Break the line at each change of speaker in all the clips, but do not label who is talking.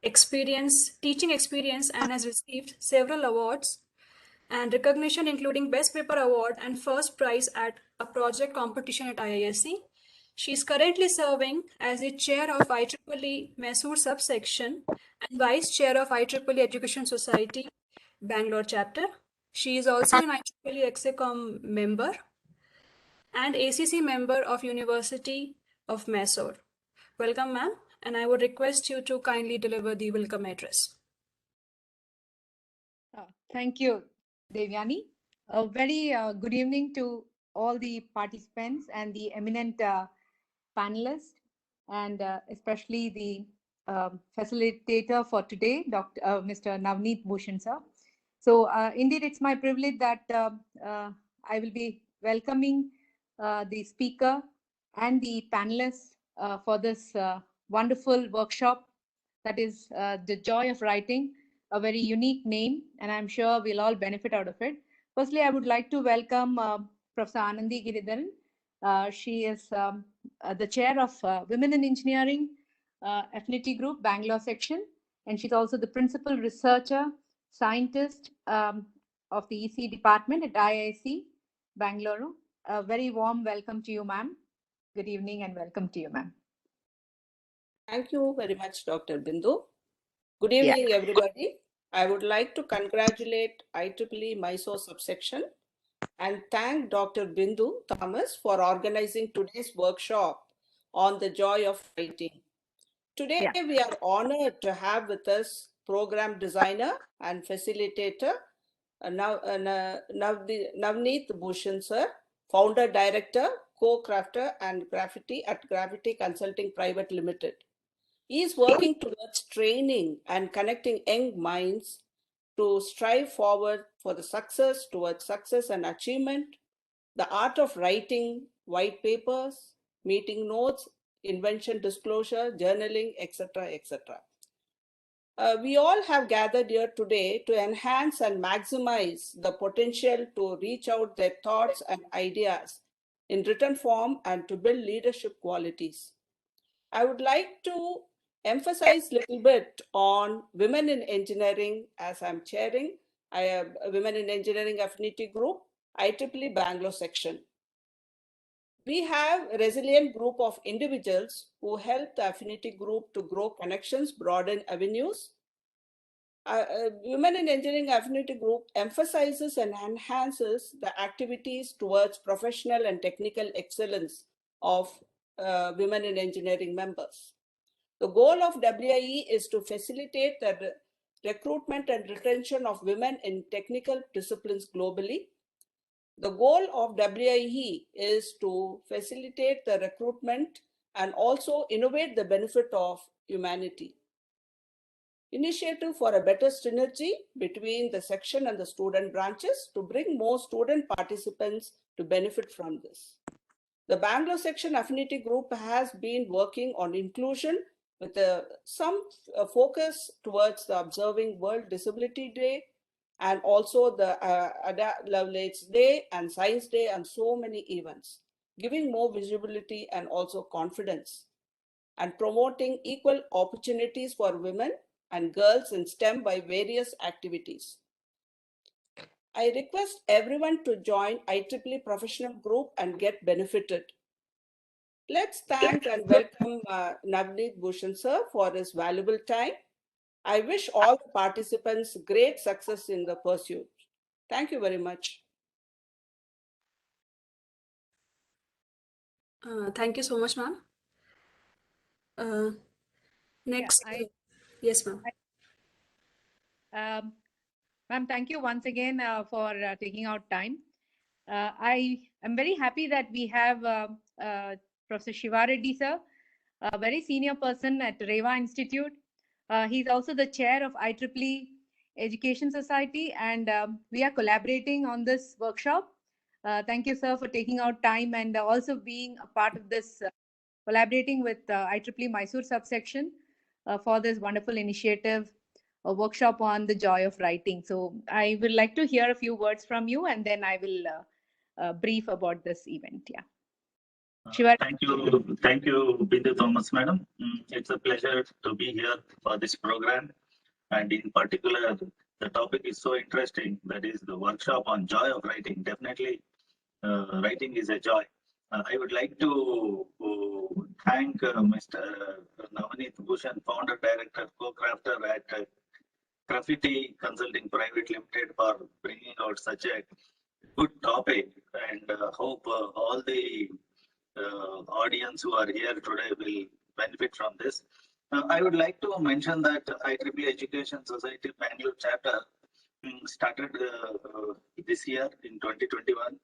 teaching experience, and has received several awards and recognition, including Best Paper Award and first prize at a project competition at IISc. She is currently serving as the chair of IEEE Mysore Sub Section and vice chair of IEEE Education Society, Bangalore chapter. She is also an IEEE Execom member and ACC member of University of Mysore. Welcome, ma'am, and I would request you to kindly deliver the welcome address.
Thank you, Devyani. A very good evening to all the participants and the eminent panelists, and especially the facilitator for today, Mr. Navneet Bhushan, sir. So indeed, it's my privilege that I will be welcoming the speaker and the panelists for this wonderful workshop, that is The Joy of Writing, a very unique name, and I'm sure we'll all benefit out of it. Firstly, I would like to welcome Professor Anandi Giridharan. She is the chair of Women in Engineering Affinity Group, Bangalore section, and she's also the principal researcher, scientist of the EC department at IISc, Bangalore. A very warm welcome to you, ma'am. Good evening and welcome to you, ma'am.
Thank you very much, Dr. Bindu. Good evening, everybody. I would like to congratulate IEEE Mysore Sub Section and thank Dr. Bindu Thomas for organizing today's workshop on the joy of writing. Today, we are honored to have with us program designer and facilitator Navneet Bhushan, sir, founder, director, co-crafter and Crafitti at Crafitti Consulting Private Limited. He is working towards training and connecting young minds to strive forward for the towards success and achievement, the art of writing white papers, meeting notes, invention disclosure, journaling, etc., etc. We all have gathered here today to enhance and maximize the potential to reach out their thoughts and ideas in written form and to build leadership qualities. I would like to emphasize a little bit on women in engineering, as I'm chairing. I have a Women in Engineering Affinity Group, IEEE Bangalore section. We have a resilient group of individuals who help the affinity group to grow connections, broaden avenues. Women in Engineering Affinity Group emphasizes and enhances the activities towards professional and technical excellence of women in engineering members. The goal of WIE is to facilitate the recruitment and retention of women in technical disciplines globally. The goal of WIE is to facilitate the recruitment and also innovate the benefit of humanity. Initiative for a better synergy between the section and the student branches to bring more student participants to benefit from this. The Bangalore section affinity group has been working on inclusion with some focus towards the observing World Disability Day and also the Ada Lovelace Day and Science Day and so many events, giving more visibility and also confidence and promoting equal opportunities for women and girls in STEM by various activities. I request everyone to join IEEE professional group and get benefited. Let's thank and welcome Navneet Bhushan sir for his valuable time. I wish all the participants great success in the pursuit. Thank you very much.
Thank you so much, ma'am. Next, yes, ma'am.
Ma'am, thank you once again for taking out time. I am very happy that we have Professor Shiva Reddy sir, a very senior person at Reva Institute. He's also the chair of IEEE Education Society, and we are collaborating on this workshop. Thank you, sir, for taking out time and also being a part of this, collaborating with IEEE Mysore Sub Section for this wonderful initiative, a workshop on the joy of writing. So I would like to hear a few words from you, and then I will brief about this event. Yeah.
Thank you, Bindu Thomas, madam. It's a pleasure to be here for this program. And in particular, the topic is so interesting. That is the workshop on joy of writing. Definitely, writing is a joy. I would like to thank Mr. Navneet Bhushan, founder, director, co-crafter at Crafitti Consulting Private Limited, for bringing out such a good topic, and hope all the audience who are here today will benefit from this. I would like to mention that IEEE Education Society Bangalore chapter started this year in 2021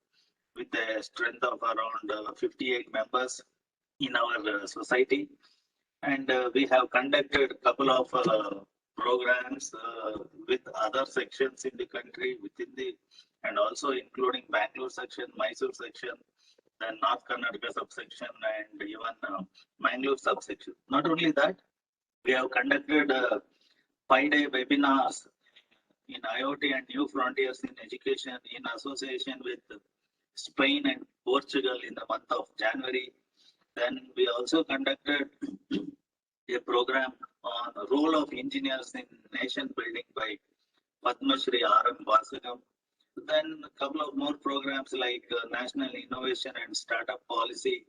with a strength of around 58 members in our society. And we have conducted a couple of programs with other sections in the country, within the, and also including Bangalore section, Mysore section, the North Karnataka subsection, and even Mangalore subsection. Not only that, we have conducted 5-day webinars in IoT and New Frontiers in Education in association with Spain and Portugal in the month of January. Then we also conducted a program on the role of engineers in nation building by Padma Shri R.M. Vasagam. Then a couple of more programs like National Innovation and Startup Policy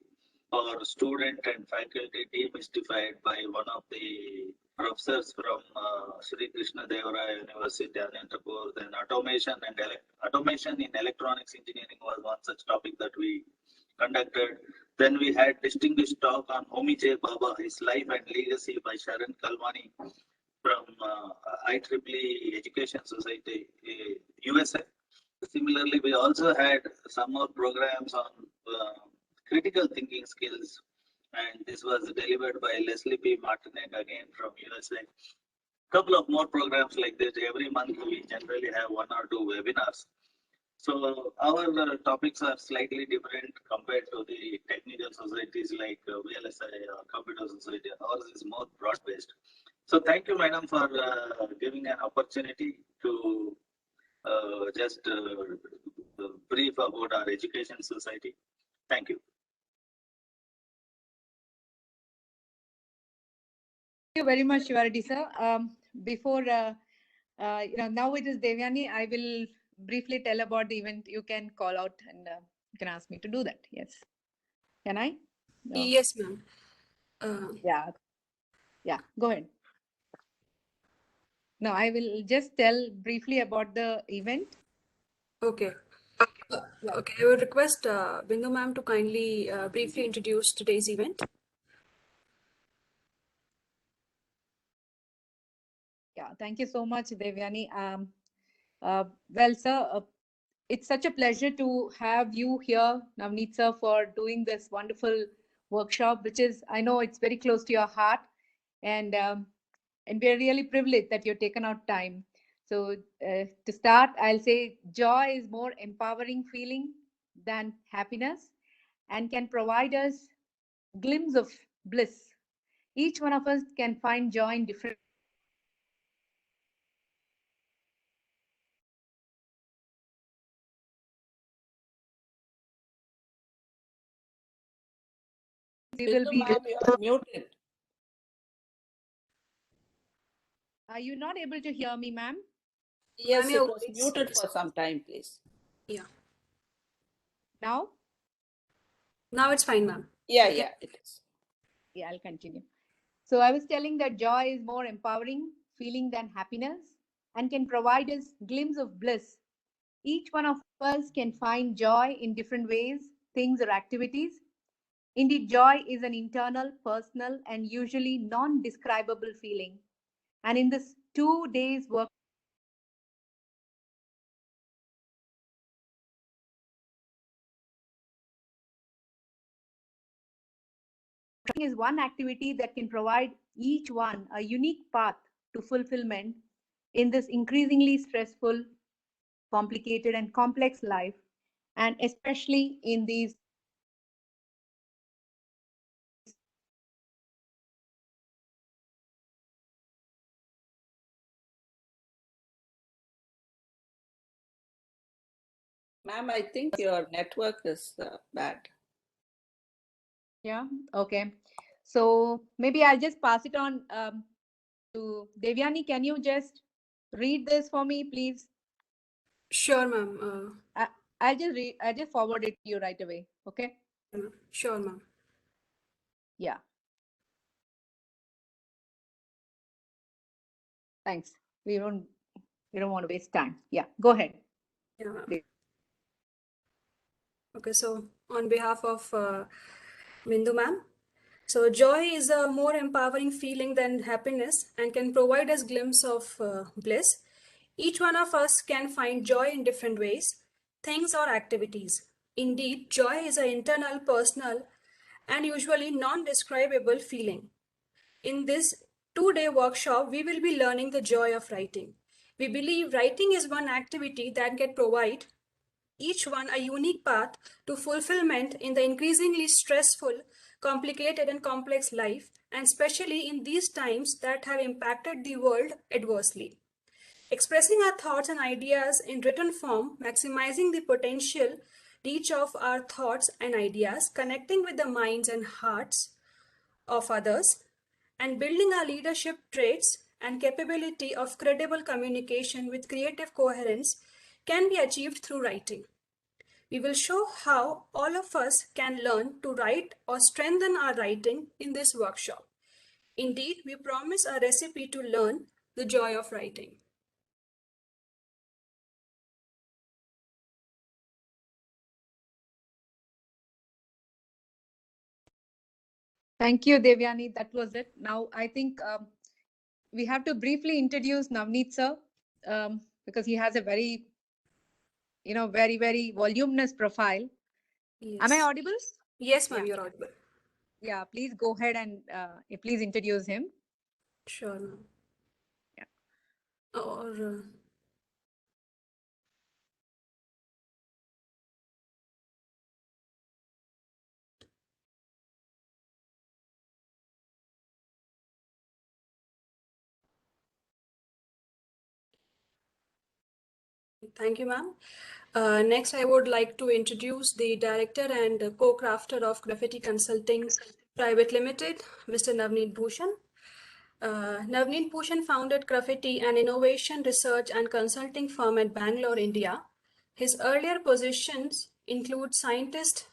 for student and faculty demystified by one of the professors from Sri Krishna Devaraya University, Anantapur. Then automation in electronics engineering was one such topic that we conducted. Then we had distinguished talk on Homi J. Baba, his life and legacy by Sharon Kalwani from IEEE Education Society, USA. Similarly, we also had some more programs on critical thinking skills, and this was delivered by Leslie P. Martinek again from USA. Couple of more programs like this. Every month we generally have 1 or 2 webinars. So our topics are slightly different compared to the technical societies like VLSI or Computer Society. Ours is more broad-based. So thank you, madam, for giving an opportunity to just brief about our education society. Thank you.
Thank you very much, Shivarati sir. Before now it is Devyani. I will briefly tell about the event. You can call out and you can ask me to do that. Yes. Can I? No.
Yes, ma'am.
Yeah. Go ahead. No, I will just tell briefly about the event.
Okay. Okay, I would request Bindu ma'am to kindly briefly introduce today's event.
Yeah, thank you so much, Devyani. Well, sir, it's such a pleasure to have you here, Navneet sir, for doing this wonderful workshop, which is, I know it's very close to your heart, and we're really privileged that you've taken out time. So to start, I'll say joy is more empowering feeling than happiness and can provide us glimpse of bliss. Each one of us can find joy in different we will be
Muted.
Are you not able to hear me, ma'am?
Yes,
Ma'am,
it
your
was
voice
muted
is-
for some time, please.
Yeah.
Now?
Now it's fine, ma'am.
Yeah,
Okay.
yeah, it is.
Yeah, I'll continue. So I was telling that joy is more empowering feeling than happiness and can provide us glimpse of bliss. Each one of us can find joy in different ways, things or activities. Indeed, joy is an internal, personal, and usually non-describable feeling. And in this 2 days work is one activity that can provide each one a unique path to fulfillment in this increasingly stressful, complicated, and complex life, and especially in these
Ma'am, I think your network is bad.
Yeah. Okay. So maybe I'll just pass it on to Devyani. Can you just read this for me, please?
Sure, ma'am.
I, I'll just read. I just forward it to you right away. Okay.
Sure, ma'am.
Yeah. Thanks. We don't want to waste time. Yeah. Go ahead.
Yeah, ma'am. Okay, so on behalf of Bindu ma'am, so joy is a more empowering feeling than happiness and can provide us glimpse of bliss. Each one of us can find joy in different ways, things or activities. Indeed, joy is an internal, personal, and usually non-describable feeling. In this 2-day workshop, we will be learning the joy of writing. We believe writing is one activity that can provide each one a unique path to fulfillment in the increasingly stressful, complicated, and complex life, and especially in these times that have impacted the world adversely. Expressing our thoughts and ideas in written form, maximizing the potential reach of our thoughts and ideas, connecting with the minds and hearts of others, and building our leadership traits and capability of credible communication with creative coherence can be achieved through writing. We will show how all of us can learn to write or strengthen our writing in this workshop. Indeed, we promise a recipe to learn the joy of writing.
Thank you, Devyani. That was it. Now I think we have to briefly introduce Navneet sir because he has a very, very voluminous profile. Am I
Yes.
audible?
Yes, ma'am,
Yeah.
you're audible.
Yeah. Please go ahead and please introduce him.
Sure, ma'am.
Yeah.
Or thank you, ma'am. Next, I would like to introduce the director and co-crafter of Crafitti Consulting Private Limited, Mr. Navneet Bhushan. Navneet Bhushan founded Crafitti, an innovation research and consulting firm at Bangalore, India. His earlier positions include scientist,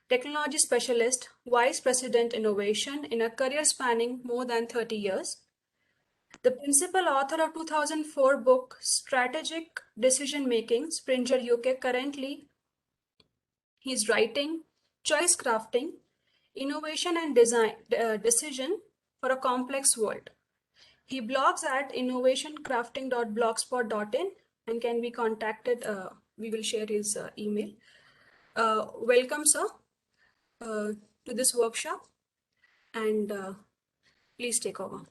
technology specialist, vice president innovation in a career spanning more than 30 years. The principal author of 2004 book Strategic Decision Making, Springer UK. Currently, he's writing Choice Crafting, Innovation and Design Decision for a Complex World. He blogs at innovationcrafting.blogspot.in and can be contacted. We will share his email. Welcome, sir, to this workshop, and please take over.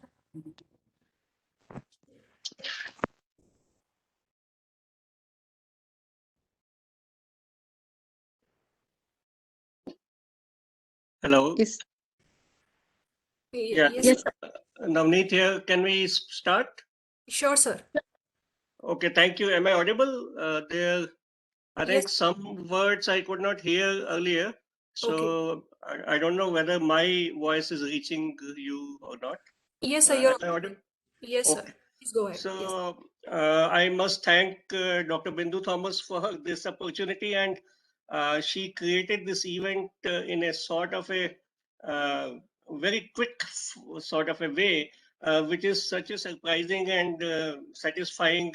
Hello.
Yes.
Yeah.
Yes, sir.
Navneet here. Can we start?
Sure, sir.
Okay. Thank you. Am I audible? I think
Yes.
some words I could not hear earlier.
Okay.
So I don't know whether my voice is reaching you or not.
Yes, sir.
Am I audible?
Yes, sir.
Okay.
Please go ahead. Yes.
So I must thank Dr. Bindu Thomas for this opportunity, and she created this event in a sort of a very quick sort of a way, which is such a surprising and satisfying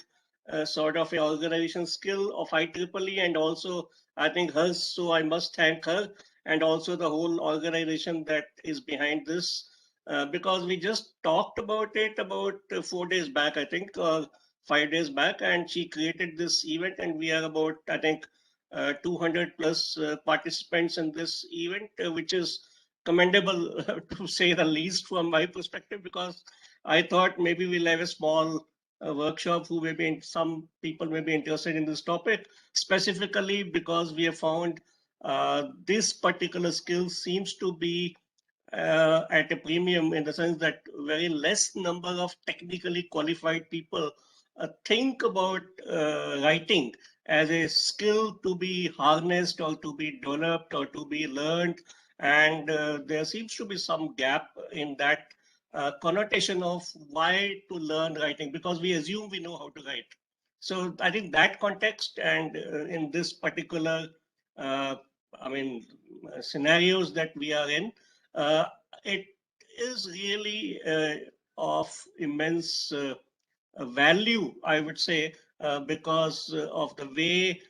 sort of a organization skill of IEEE, and also I think hers. So I must thank her and also the whole organization that is behind this. Because we just talked about it about 4 days back, I think, or 5 days back, and she created this event, and we are about, I think, 200 plus participants in this event, which is commendable to say the least from my perspective, because I thought maybe we'll have a small workshop who maybe some people may be interested in this topic, specifically because we have found this particular skill seems to be at a premium, in the sense that very less number of technically qualified people think about writing as a skill to be harnessed or to be developed or to be learned And there seems to be some gap in that connotation of why to learn writing, because we assume we know how to write. So I think that context and in this particular, uh, I mean, scenarios that we are in, it is really of immense value, I would say, because of the way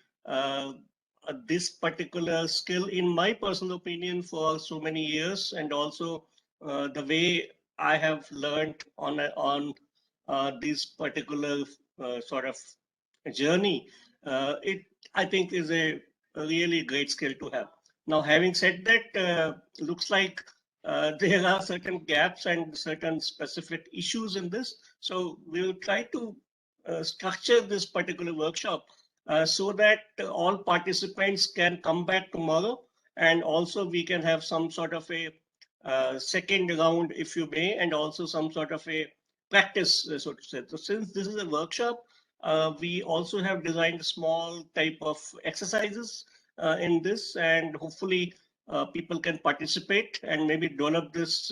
this particular skill, in my personal opinion, for so many years, and also the way I have learned on this particular sort of journey, it I think is a really great skill to have. Now, having said that, looks like there are certain gaps and certain specific issues in this. So we'll try to structure this particular workshop so that all participants can come back tomorrow, and also we can have some sort of a second round, if you may, and also some sort of a practice, so to say. So since this is a workshop, we also have designed small type of exercises in this, and hopefully people can participate and maybe develop this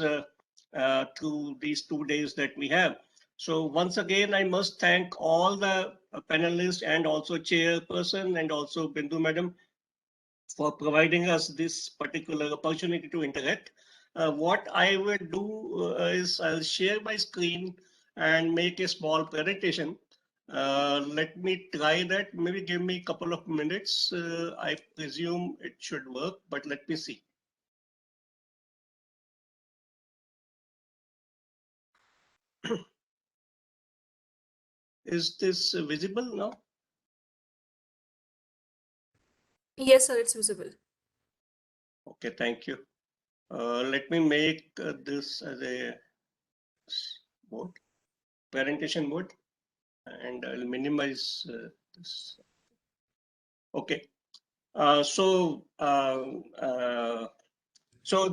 through these 2 days that we have. So once again, I must thank all the panelists and also chairperson and also Bindu madam for providing us this particular opportunity to interact. What I will do is I'll share my screen and make a small presentation. Let me try that. Maybe give me a couple of minutes. I presume it should work, but let me see. Is this visible now?
Yes, sir, it's visible.
Okay, thank you. Let me make this as a mode, presentation mode, and I'll minimize this. Okay. So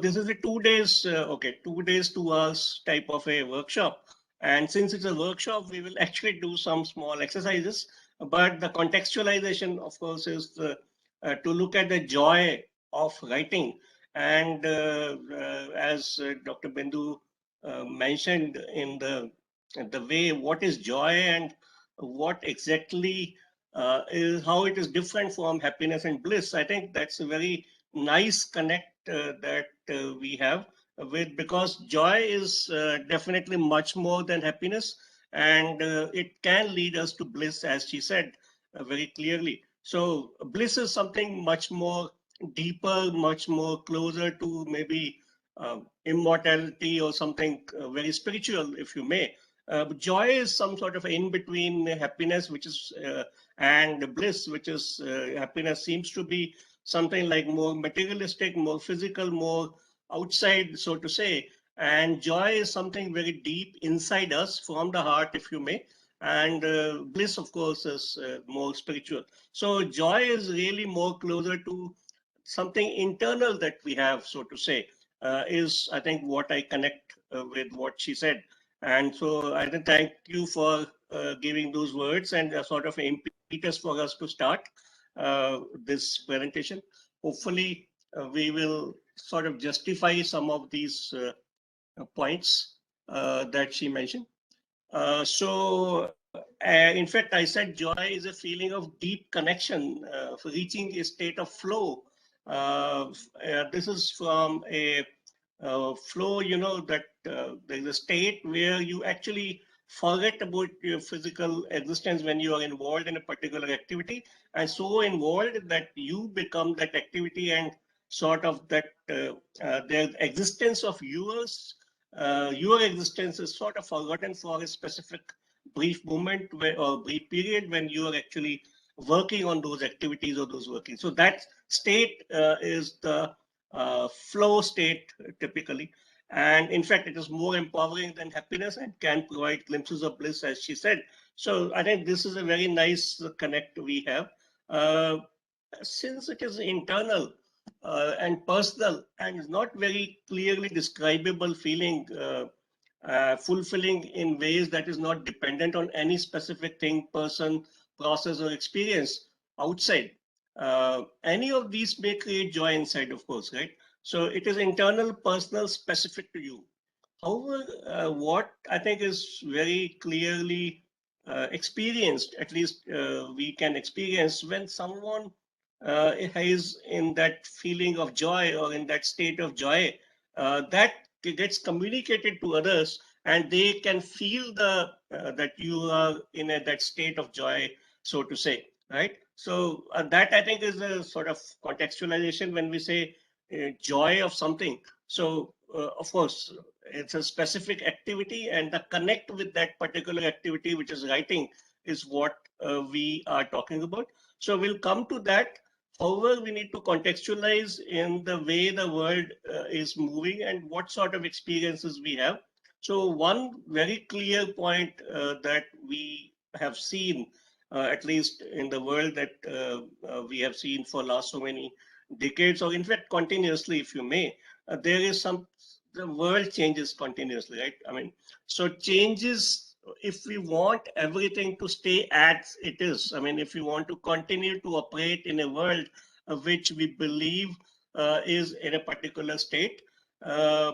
this is a 2 days, okay, 2 days, 2 hours type of a workshop. And since it's a workshop, we will actually do some small exercises. But the contextualization, of course, is to look at the joy of writing. And as Dr. Bindu mentioned in the way, what is joy and what exactly is how it is different from happiness and bliss. I think that's a very nice connect that we have with, because joy is definitely much more than happiness, and it can lead us to bliss, as she said very clearly. So bliss is something much more deeper, much more closer to maybe immortality or something very spiritual, if you may. Joy is some sort of in between happiness, which is and bliss, which is happiness seems to be something like more materialistic, more physical, more outside, so to say. And joy is something very deep inside us, from the heart, if you may. And bliss, of course, is more spiritual. So joy is really more closer to something internal that we have, so to say, is, I think, what I connect with what she said. And so I thank you for giving those words and a sort of impetus for us to start this presentation. Hopefully, we will sort of justify some of these points that she mentioned. In fact, I said joy is a feeling of deep connection, reaching a state of flow. This is from a flow, that there's a state where you actually forget about your physical existence when you are involved in a particular activity, and so involved that you become that activity, and sort of that the existence of yours, your existence is sort of forgotten for a specific brief moment or brief period when you are actually working on those activities or those working. So that state is the flow state typically. And in fact, it is more empowering than happiness and can provide glimpses of bliss, as she said. So I think this is a very nice connect we have. Since it is internal and personal and is not very clearly describable feeling, fulfilling in ways that is not dependent on any specific thing, person, process, or experience outside. Any of these may create joy inside, of course, right? So it is internal, personal, specific to you. However, what I think is very clearly experienced, at least we can experience when someone is in that feeling of joy or in that state of joy, that gets communicated to others, and they can feel that you are in that state of joy, so to say, right? So that I think is a sort of contextualization when we say joy of something. So of course, it's a specific activity, and the connect with that particular activity, which is writing, is what we are talking about. So we'll come to that. However, we need to contextualize in the way the world is moving and what sort of experiences we have. So one very clear point that we have seen, at least in the world that we have seen for last so many decades, or in fact continuously, if you may, there is the world changes continuously, right? I mean, so changes, if we want everything to stay as it is, I mean, if we want to continue to operate in a world which we believe is in a particular state, uh,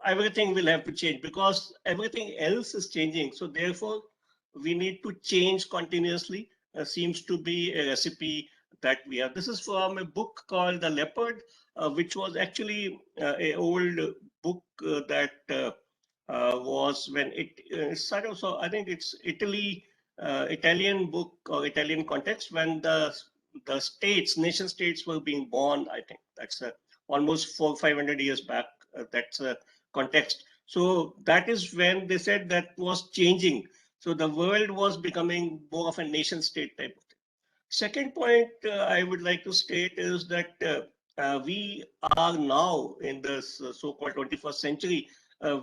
everything will have to change because everything else is changing. So therefore, we need to change continuously. Seems to be a recipe that we have. This is from a book called The Leopard, which was actually a old book that was when it sort of, so I think it's Italian book or Italian context when the states, nation states were being born. I think that's almost 400-500 years back. That's a context. So that is when they said that was changing. So the world was becoming more of a nation state type of thing. Second point I would like to state is that we are now in this so-called 21st century.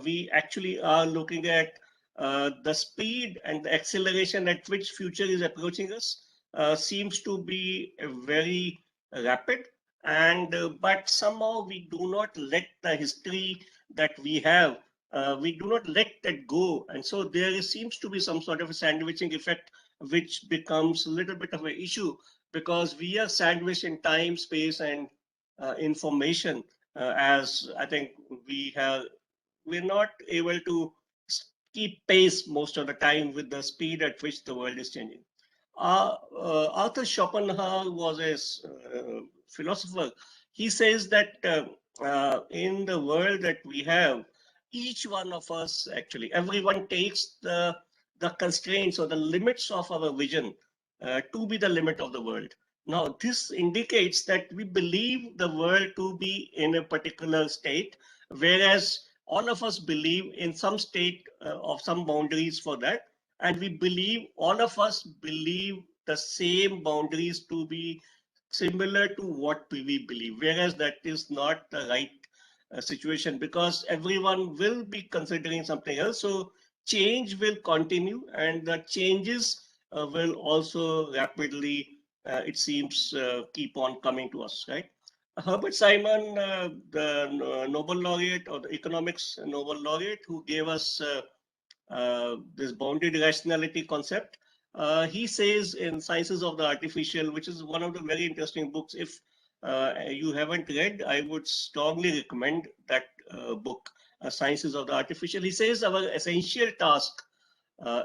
We actually are looking at the speed and the acceleration at which future is approaching us seems to be very rapid. And but somehow we do not let the history that we have, we do not let that go. And so there seems to be some sort of a sandwiching effect which becomes a little bit of an issue because we are sandwiched in time, space, and information. As I think we're not able to keep pace most of the time with the speed at which the world is changing. Arthur Schopenhauer was a philosopher. He says that in the world that we have, each one of us, actually, everyone takes the constraints or the limits of our vision to be the limit of the world. Now, this indicates that we believe the world to be in a particular state, whereas all of us believe in some state of some boundaries for that. And we believe, all of us believe the same boundaries to be similar to what we believe, whereas that is not the right situation because everyone will be considering something else. So change will continue and the changes will also rapidly, it seems, keep on coming to us, right? Herbert Simon, the Nobel laureate or the economics Nobel laureate who gave us this bounded rationality concept, he says in Sciences of the Artificial, which is one of the very interesting books. If you haven't read, I would strongly recommend that book, Sciences of the Artificial. He says our essential task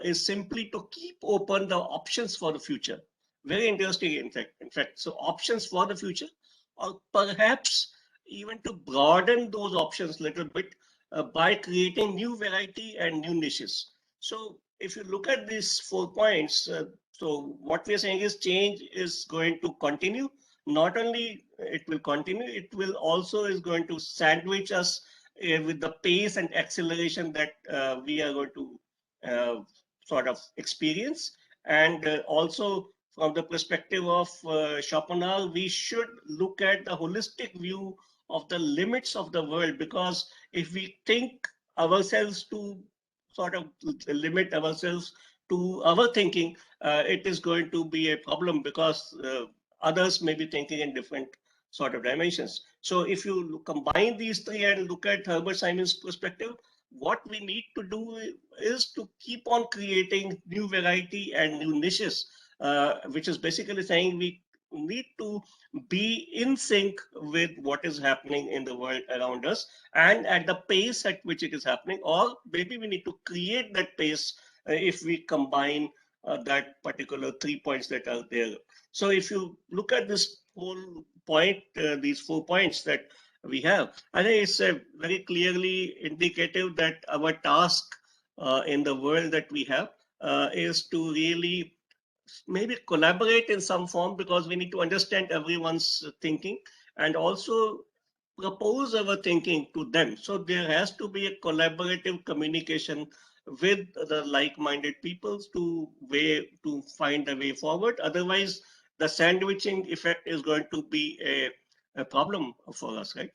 is simply to keep open the options for the future. Very interesting, in fact. So options for the future, or perhaps even to broaden those options a little bit by creating new variety and new niches. So if you look at these 4 points, so what we are saying is change is going to continue. Not only it will continue, it will also is going to sandwich us with the pace and acceleration that we are going to sort of experience. And also from the perspective of Schopenhauer, we should look at the holistic view of the limits of the world, because if we think ourselves to sort of limit ourselves to our thinking, it is going to be a problem because others may be thinking in different sort of dimensions. So if you combine these three and look at Herbert Simon's perspective, what we need to do is to keep on creating new variety and new niches, which is basically saying we need to be in sync with what is happening in the world around us and at the pace at which it is happening, or maybe we need to create that pace if we combine that particular 3 points that are there. So if you look at this whole point, these 4 points that we have, I think it's very clearly indicative that our task in the world that we have is to really maybe collaborate in some form, because we need to understand everyone's thinking and also propose our thinking to them. So there has to be a collaborative communication with the like-minded peoples to find a way forward. Otherwise, the sandwiching effect is going to be a problem for us, right?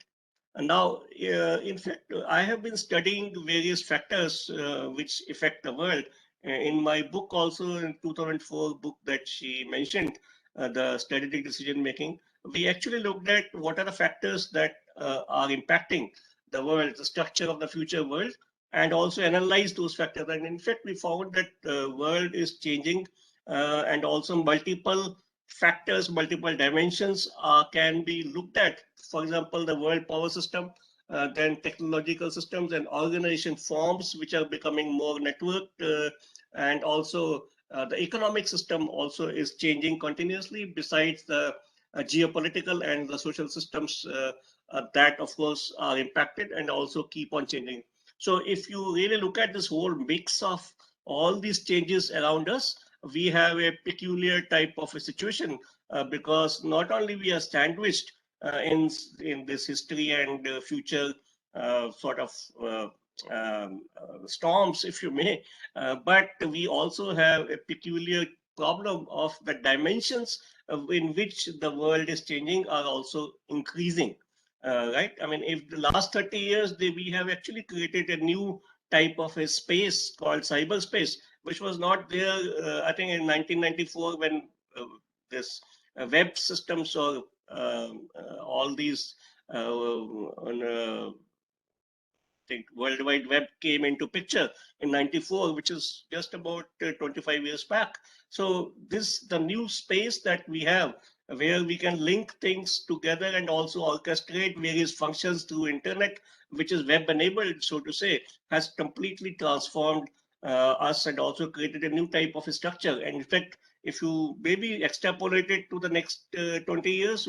And now, in fact, I have been studying various factors which affect the world. In my book, also in 2004 book that she mentioned, the strategic decision making, we actually looked at what are the factors that are impacting the world, the structure of the future world, and also analyze those factors. And in fact, we found that the world is changing, and also multiple factors, multiple dimensions can be looked at. For example, the world power system, then technological systems and organization forms which are becoming more networked, and also the economic system also is changing continuously, besides the geopolitical and the social systems that of course are impacted and also keep on changing. So if you really look at this whole mix of all these changes around us, we have a peculiar type of a situation, because not only we are sandwiched in this history and future sort of storms, if you may, but we also have a peculiar problem of the dimensions in which the world is changing are also increasing. Right? I mean, if the last 30 years, we have actually created a new type of a space called cyberspace, which was not there, I think, in 1994 when this web systems or all these think World Wide Web came into picture in 94, which is just about 25 years back. So the new space that we have, where we can link things together and also orchestrate various functions through internet, which is web enabled, so to say, has completely transformed us and also created a new type of a structure. And in fact, if you maybe extrapolate it to the next 20 years,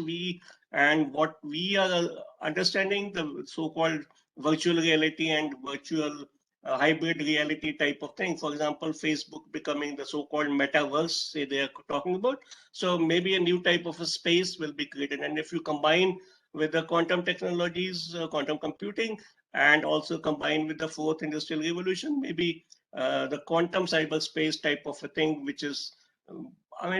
what we are understanding, the so-called virtual reality and virtual hybrid reality type of thing. For example, Facebook becoming the so-called metaverse, say they are talking about. So maybe a new type of a space will be created. And if you combine with the quantum technologies, quantum computing, and also combine with the fourth industrial revolution, maybe the quantum cyberspace type of a thing, which is,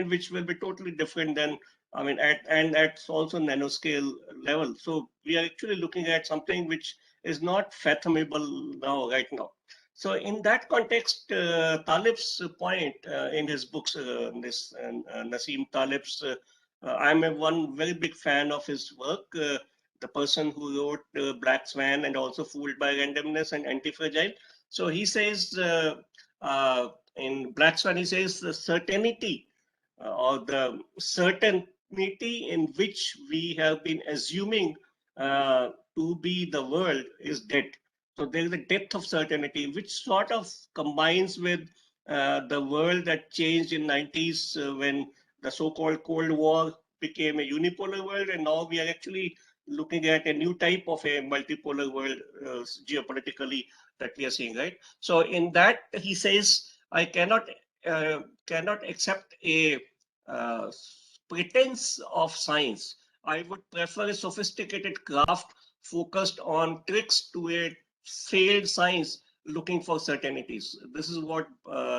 which will be totally different than, and at also nanoscale level. So we are actually looking at something which is not fathomable right now. So in that context, Talib's point in his books, Nassim Talib's, I'm one very big fan of his work. The person who wrote Black Swan and also Fooled by Randomness and Anti-Fragile. So he says in Black Swan, he says the certainty or the certainty in which we have been assuming to be the world is dead. So there is a depth of certainty, which sort of combines with the world that changed in 90s when the so-called Cold War became a unipolar world, and now we are actually looking at a new type of a multipolar world geopolitically that we are seeing, right? So in that, he says, I cannot accept a pretense of science. I would prefer a sophisticated craft focused on tricks to a failed science looking for certainties. This is what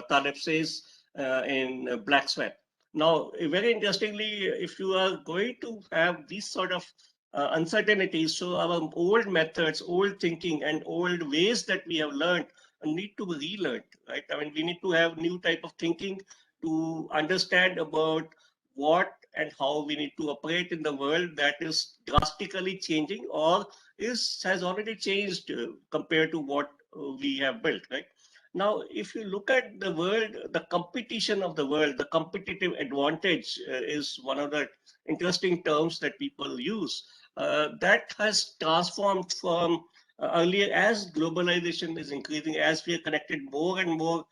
Taleb says in Black Swan. Now, very interestingly, if you are going to have these sort of uncertainties, so our old methods, old thinking, and old ways that we have learned need to be relearned, right? I mean, we need to have new type of thinking to understand about what and how we need to operate in the world that is drastically changing or has already changed compared to what we have built, right? Now, if you look at the world, the competition of the world, the competitive advantage is one of the interesting terms that people use. That has transformed from earlier, as globalization is increasing, as we are connected more and more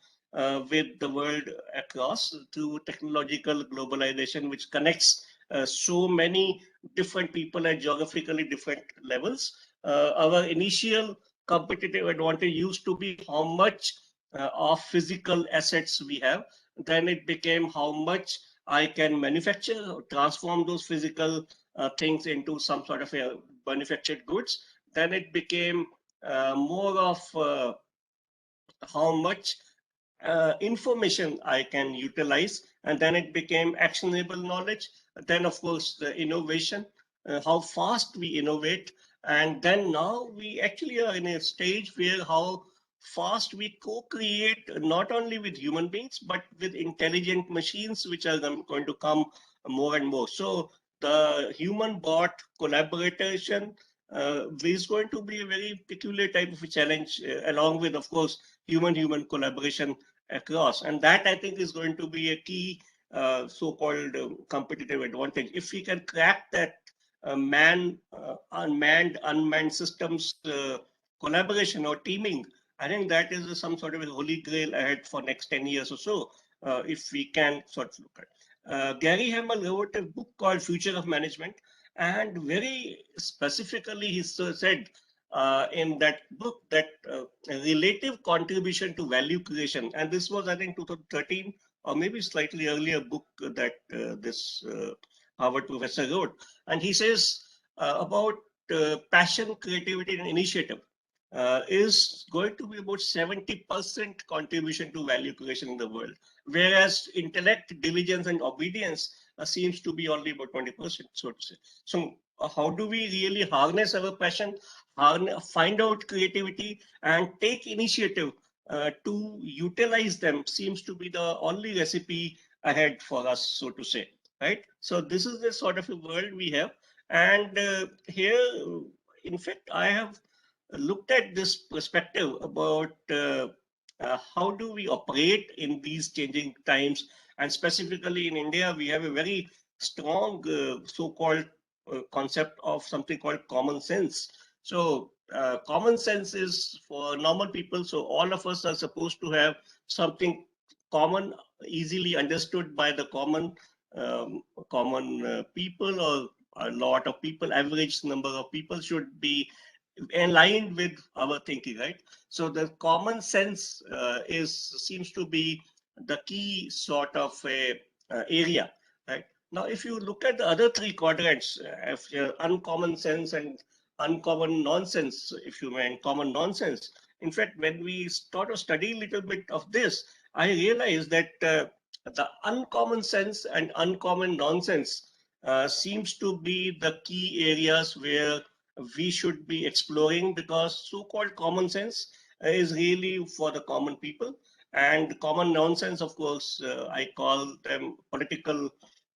with the world across through technological globalization, which connects so many different people at geographically different levels. Our initial competitive advantage used to be how much of physical assets we have. Then it became how much I can manufacture, transform those physical things into some sort of a manufactured goods. Then it became more of how much information I can utilize, and then it became actionable knowledge. Then, of course, the innovation, how fast we innovate, and then now we actually are in a stage where how fast we co-create not only with human beings but with intelligent machines, which are going to come more and more. So the human-bot collaboration is going to be a very peculiar type of a challenge, along with, of course, human-human collaboration across. And that, I think, is going to be a key so-called competitive advantage. If we can crack that unmanned systems collaboration or teaming, I think that is some sort of a holy grail ahead for next 10 years or so, if we can sort of look at. Gary Hamel wrote a book called Future of Management, and very specifically he said in that book that relative contribution to value creation, and this was, I think, 2013 or maybe slightly earlier book that this Harvard professor wrote. And he says about passion, creativity, and initiative is going to be about 70% contribution to value creation in the world, whereas intellect, diligence, and obedience seems to be only about 20%, so to say. So how do we really harness our passion, find out creativity, and take initiative to utilize them seems to be the only recipe ahead for us, so to say, right? So this is the sort of a world we have. And here, in fact, I have looked at this perspective about how do we operate in these changing times. And specifically in India, we have a very strong so-called concept of something called common sense. So common sense is for normal people. So all of us are supposed to have something common, easily understood by the common people, or a lot of people. Average number of people should be aligned with our thinking, right? So the common sense seems to be the key sort of a area, right? Now, if you look at the other three quadrants, uncommon sense and uncommon nonsense, if you mean common nonsense. In fact, when we start to study a little bit of this, I realized that the uncommon sense and uncommon nonsense seems to be the key areas where we should be exploring, because so-called common sense is really for the common people, and common nonsense, of course, I call them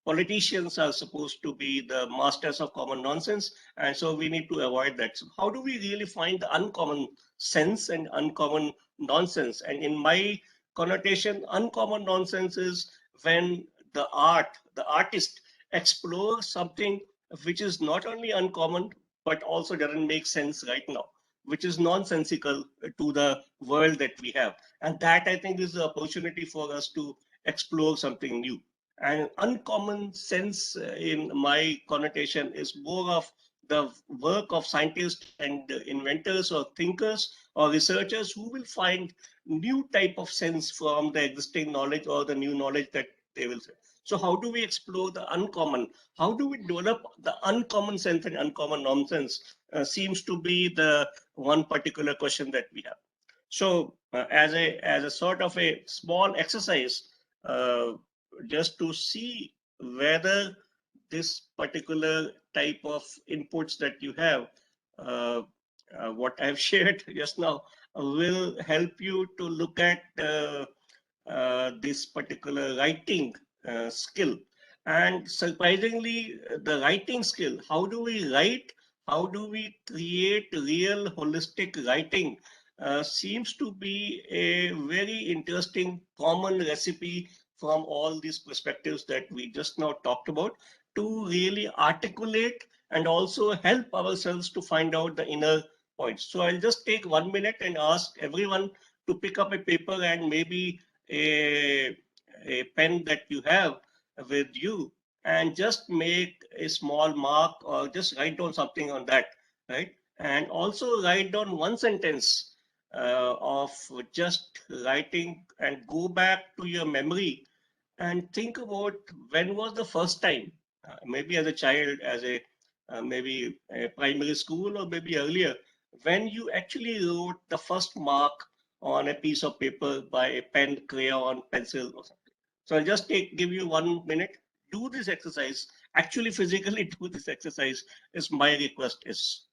politicians are supposed to be the masters of common nonsense, and so we need to avoid that. So how do we really find the uncommon sense and uncommon nonsense? And in my connotation, uncommon nonsense is when the artist explores something which is not only uncommon but also doesn't make sense right now, which is nonsensical to the world that we have. And that, I think, is the opportunity for us to explore something new. And uncommon sense, in my connotation, is more of the work of scientists and inventors or thinkers or researchers who will find new type of sense from the existing knowledge or the new knowledge that they will say. So how do we explore the uncommon? How do we develop the uncommon sense and uncommon nonsense seems to be the one particular question that we have. So as a sort of a small exercise, just to see whether this particular type of inputs that you have, what I've shared just now, will help you to look at this particular writing skill. And surprisingly, the writing skill, how do we write? How do we create real holistic writing seems to be a very interesting common recipe from all these perspectives that we just now talked about, to really articulate and also help ourselves to find out the inner points. So I'll just take 1 minute and ask everyone to pick up a paper and maybe a pen that you have with you, and just make a small mark or just write down something on that, right? And also write down one sentence of just writing, and go back to your memory and think about when was the first time, maybe as a child, as a maybe a primary school, or maybe earlier, when you actually wrote the first mark on a piece of paper by a pen, crayon, pencil, or something. So I'll just give you 1 minute. Do this exercise. Actually, physically do this exercise is my request is.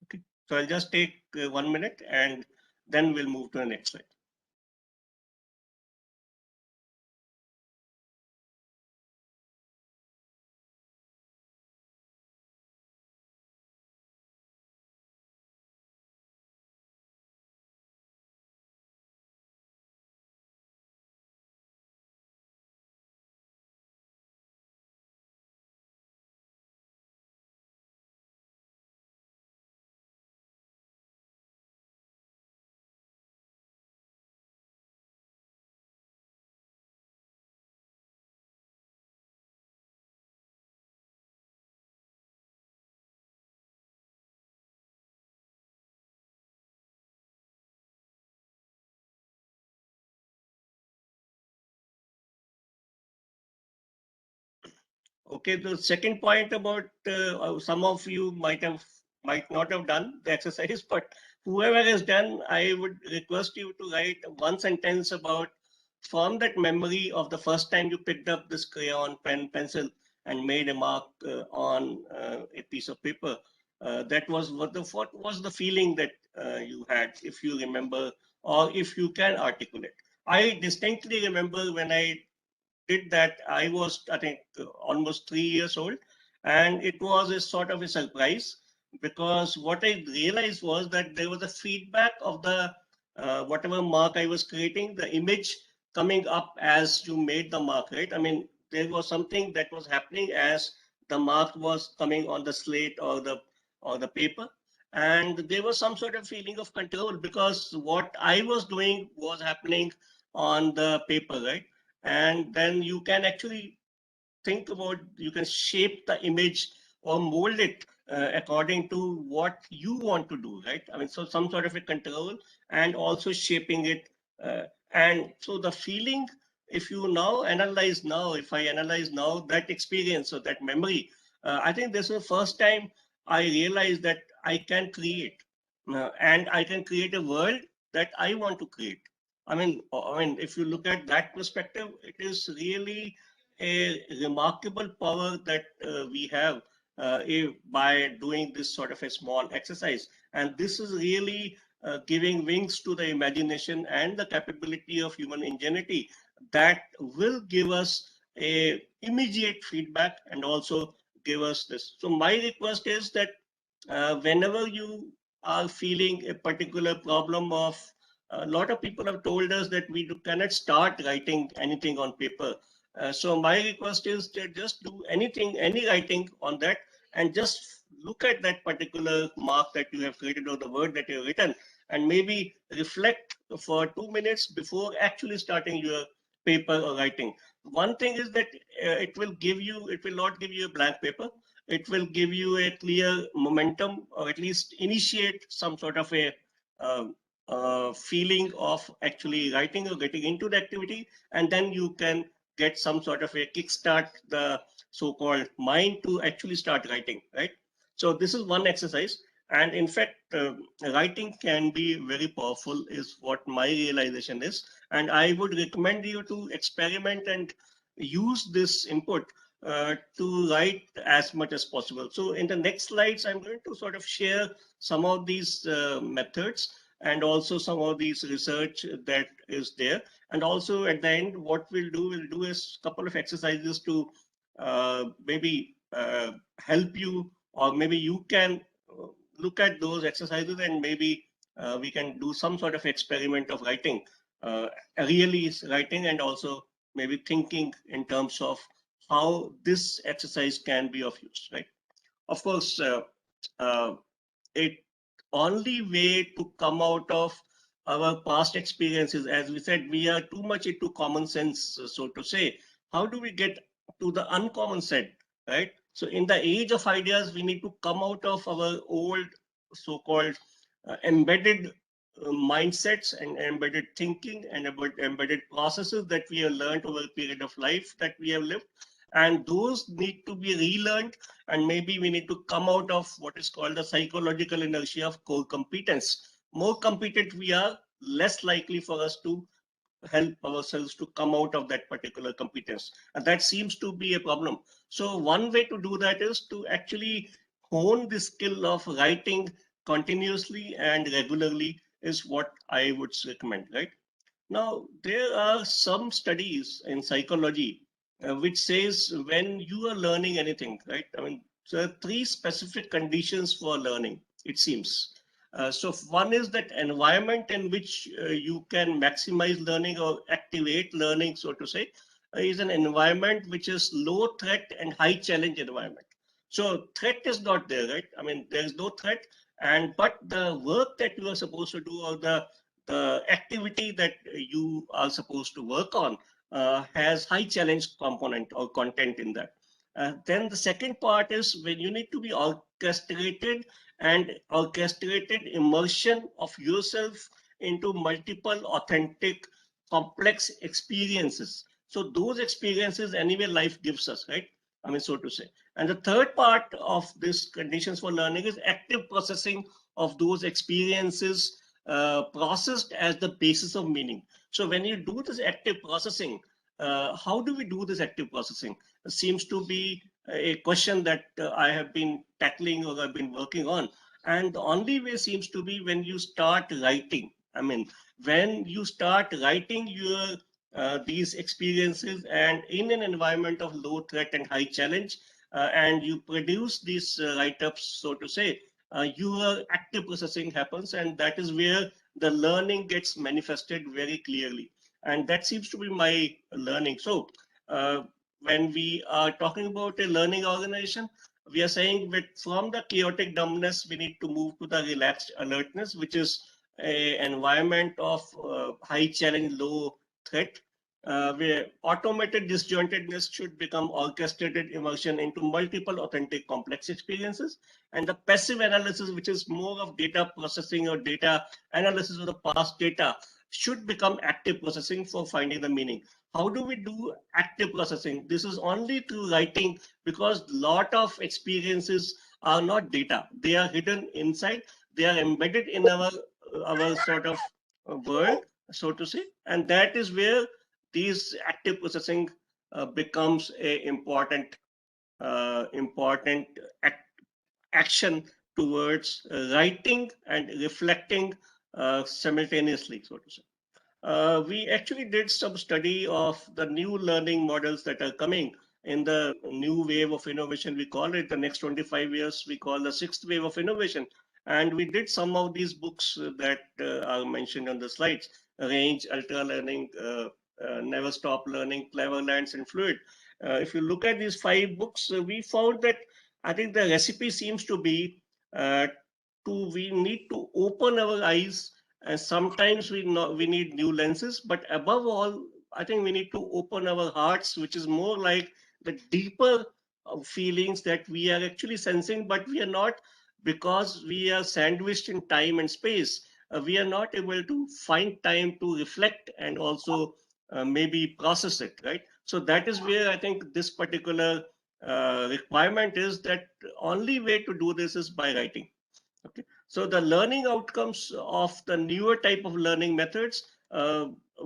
Okay. So I'll just take 1 minute, and then we'll move to the next slide. Okay, the second point about some of you might not have done the exercise, but whoever has done, I would request you to write one sentence about, from that memory of the first time you picked up this crayon, pen, pencil, and made a mark on a piece of paper. That was what was the feeling that you had, if you remember, or if you can articulate. I distinctly remember when I did that, I was, I think, almost 3 years old. And it was a sort of a surprise, because what I realized was that there was a feedback of the whatever mark I was creating, the image coming up as you made the mark, right? I mean, there was something that was happening as the mark was coming on the slate or the paper. And there was some sort of feeling of control, because what I was doing was happening on the paper, right? And then you can actually think about, you can shape the image or mold it according to what you want to do, right? I mean, so some sort of a control, and also shaping it. And so the feeling, if you now analyze now, if I analyze now that experience or that memory, I think this is the first time I realized that I can create, and I can create a world that I want to create. I mean, if you look at that perspective, it is really a remarkable power that we have by doing this sort of a small exercise. And this is really giving wings to the imagination and the capability of human ingenuity that will give us a immediate feedback, and also give us this. So my request is that whenever you are feeling a particular problem of, a lot of people have told us that we cannot start writing anything on paper. So my request is to just do anything, any writing on that, and just look at that particular mark that you have created, or the word that you have written, and maybe reflect for 2 minutes before actually starting your paper or writing. One thing is that it will not give you a blank paper. It will give you a clear momentum, or at least initiate some sort of a feeling of actually writing or getting into the activity, and then you can get some sort of a kickstart the so-called mind to actually start writing, right? So this is one exercise. And in fact, writing can be very powerful, is what my realization is. And I would recommend you to experiment and use this input to write as much as possible. So in the next slides, I'm going to sort of share some of these methods, and also some of these research that is there. And also at the end, what we'll do is a couple of exercises to maybe help you, or maybe you can look at those exercises and maybe we can do some sort of experiment of writing, really writing, and also maybe thinking in terms of how this exercise can be of use, right? Of course, it only way to come out of our past experiences, as we said, we are too much into common sense, so to say. How do we get to the uncommon set, right? So in the age of ideas, we need to come out of our old so-called embedded mindsets and embedded thinking and about embedded processes that we have learned over a period of life that we have lived, and those need to be relearned, and maybe we need to come out of what is called the psychological inertia of core competence. More competent we are, less likely for us to help ourselves to come out of that particular competence, and that seems to be a problem. So one way to do that is to actually hone the skill of writing continuously and regularly is what I would recommend, right? Now, there are some studies in psychology which says when you are learning anything, right? I mean, there are three specific conditions for learning, it seems. So one is that environment in which you can maximize learning or activate learning, so to say, is an environment which is low threat and high challenge environment. So threat is not there, right? I mean, there is no threat, and but the work that you are supposed to do, or the activity that you are supposed to work on has high challenge component or content in that. Then the second part is when you need to be orchestrated and orchestrated immersion of yourself into multiple authentic complex experiences. So those experiences anyway life gives us, right? I mean, so to say. And the third part of this conditions for learning is active processing of those experiences processed as the basis of meaning. So when you do this active processing, how do we do this active processing? It seems to be a question that I have been tackling or I've been working on. And the only way seems to be when you start writing. I mean, when you start writing your these experiences and in an environment of low threat and high challenge, and you produce these write-ups, so to say, your active processing happens, and that is where the learning gets manifested very clearly. And that seems to be my learning. So when we are talking about a learning organization, we are saying that from the chaotic dumbness, we need to move to the relaxed alertness, which is an environment of high challenge, low threat, where automated disjointedness should become orchestrated immersion into multiple authentic complex experiences. And the passive analysis, which is more of data processing or data analysis of the past data, should become active processing for finding the meaning. How do we do active processing? This is only through writing, because a lot of experiences are not data. They are hidden inside. They are embedded in our sort of world, so to say. And that is where these active processing becomes a important action towards writing and reflecting simultaneously, so to say. We actually did some study of the new learning models that are coming in the new wave of innovation. We call it the next 25 years, we call the sixth wave of innovation. And we did some of these books that are mentioned on the slides: Range, Ultra Learning, Never Stop Learning, Cleverlands, and Fluid. If you look at these 5 books, we found that I think the recipe seems to be we need to open our eyes, and sometimes we need new lenses, but above all, I think we need to open our hearts, which is more like the deeper feelings that we are actually sensing, but we are not, because we are sandwiched in time and space. We are not able to find time to reflect and also maybe process it, right? So that is where I think this particular requirement is, that only way to do this is by writing. Okay, so the learning outcomes of the newer type of learning methods,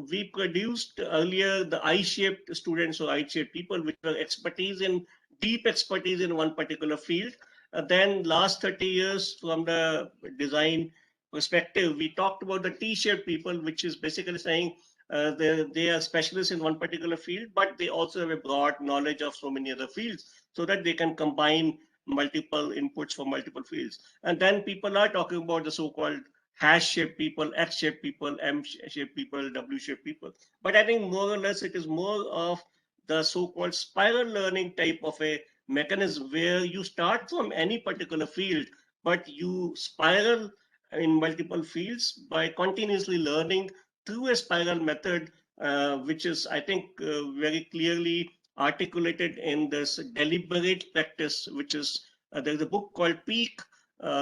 we produced earlier the I-shaped students or I-shaped people, which were deep expertise in one particular field. Then last 30 years from the design perspective, we talked about the T-shaped people, which is basically saying they are specialists in one particular field, but they also have a broad knowledge of so many other fields, so that they can combine multiple inputs from multiple fields. And then people are talking about the so-called hash shaped people, X shaped people, M shaped people, W shaped people. But I think more or less it is more of the so-called spiral learning type of a mechanism where you start from any particular field, but you spiral in multiple fields by continuously learning through a spiral method, which is, I think, very clearly articulated in this deliberate practice, which is there's a book called Peak,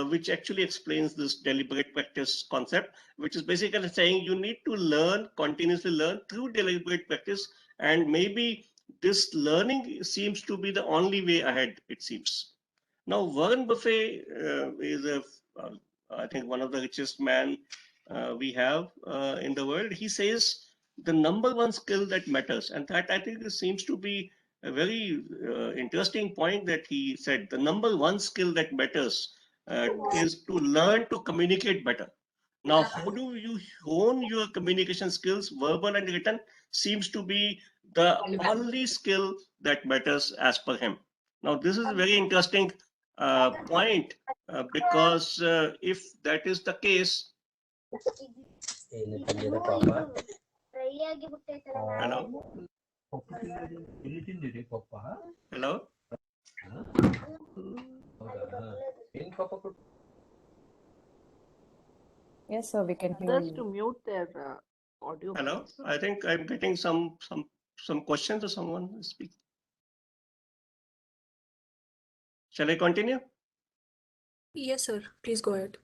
which actually explains this deliberate practice concept, which is basically saying you need to learn, continuously learn through deliberate practice. And maybe this learning seems to be the only way ahead, it seems. Now, Warren Buffett is I think, one of the richest man we have in the world. He says the number one skill that matters, and that I think seems to be a very interesting point that he said. The number one skill that matters is to learn to communicate better. Now, how do you hone your communication skills, verbal and written, seems to be the only skill that matters as per him. Now, this is a very interesting point because if that is the case, hello, hello,
Yes, sir, we can hear
Others
you.
to mute their audio,
hello.
please.
I think I'm getting some questions or someone speak. Shall I continue?
Yes, sir. Please go ahead.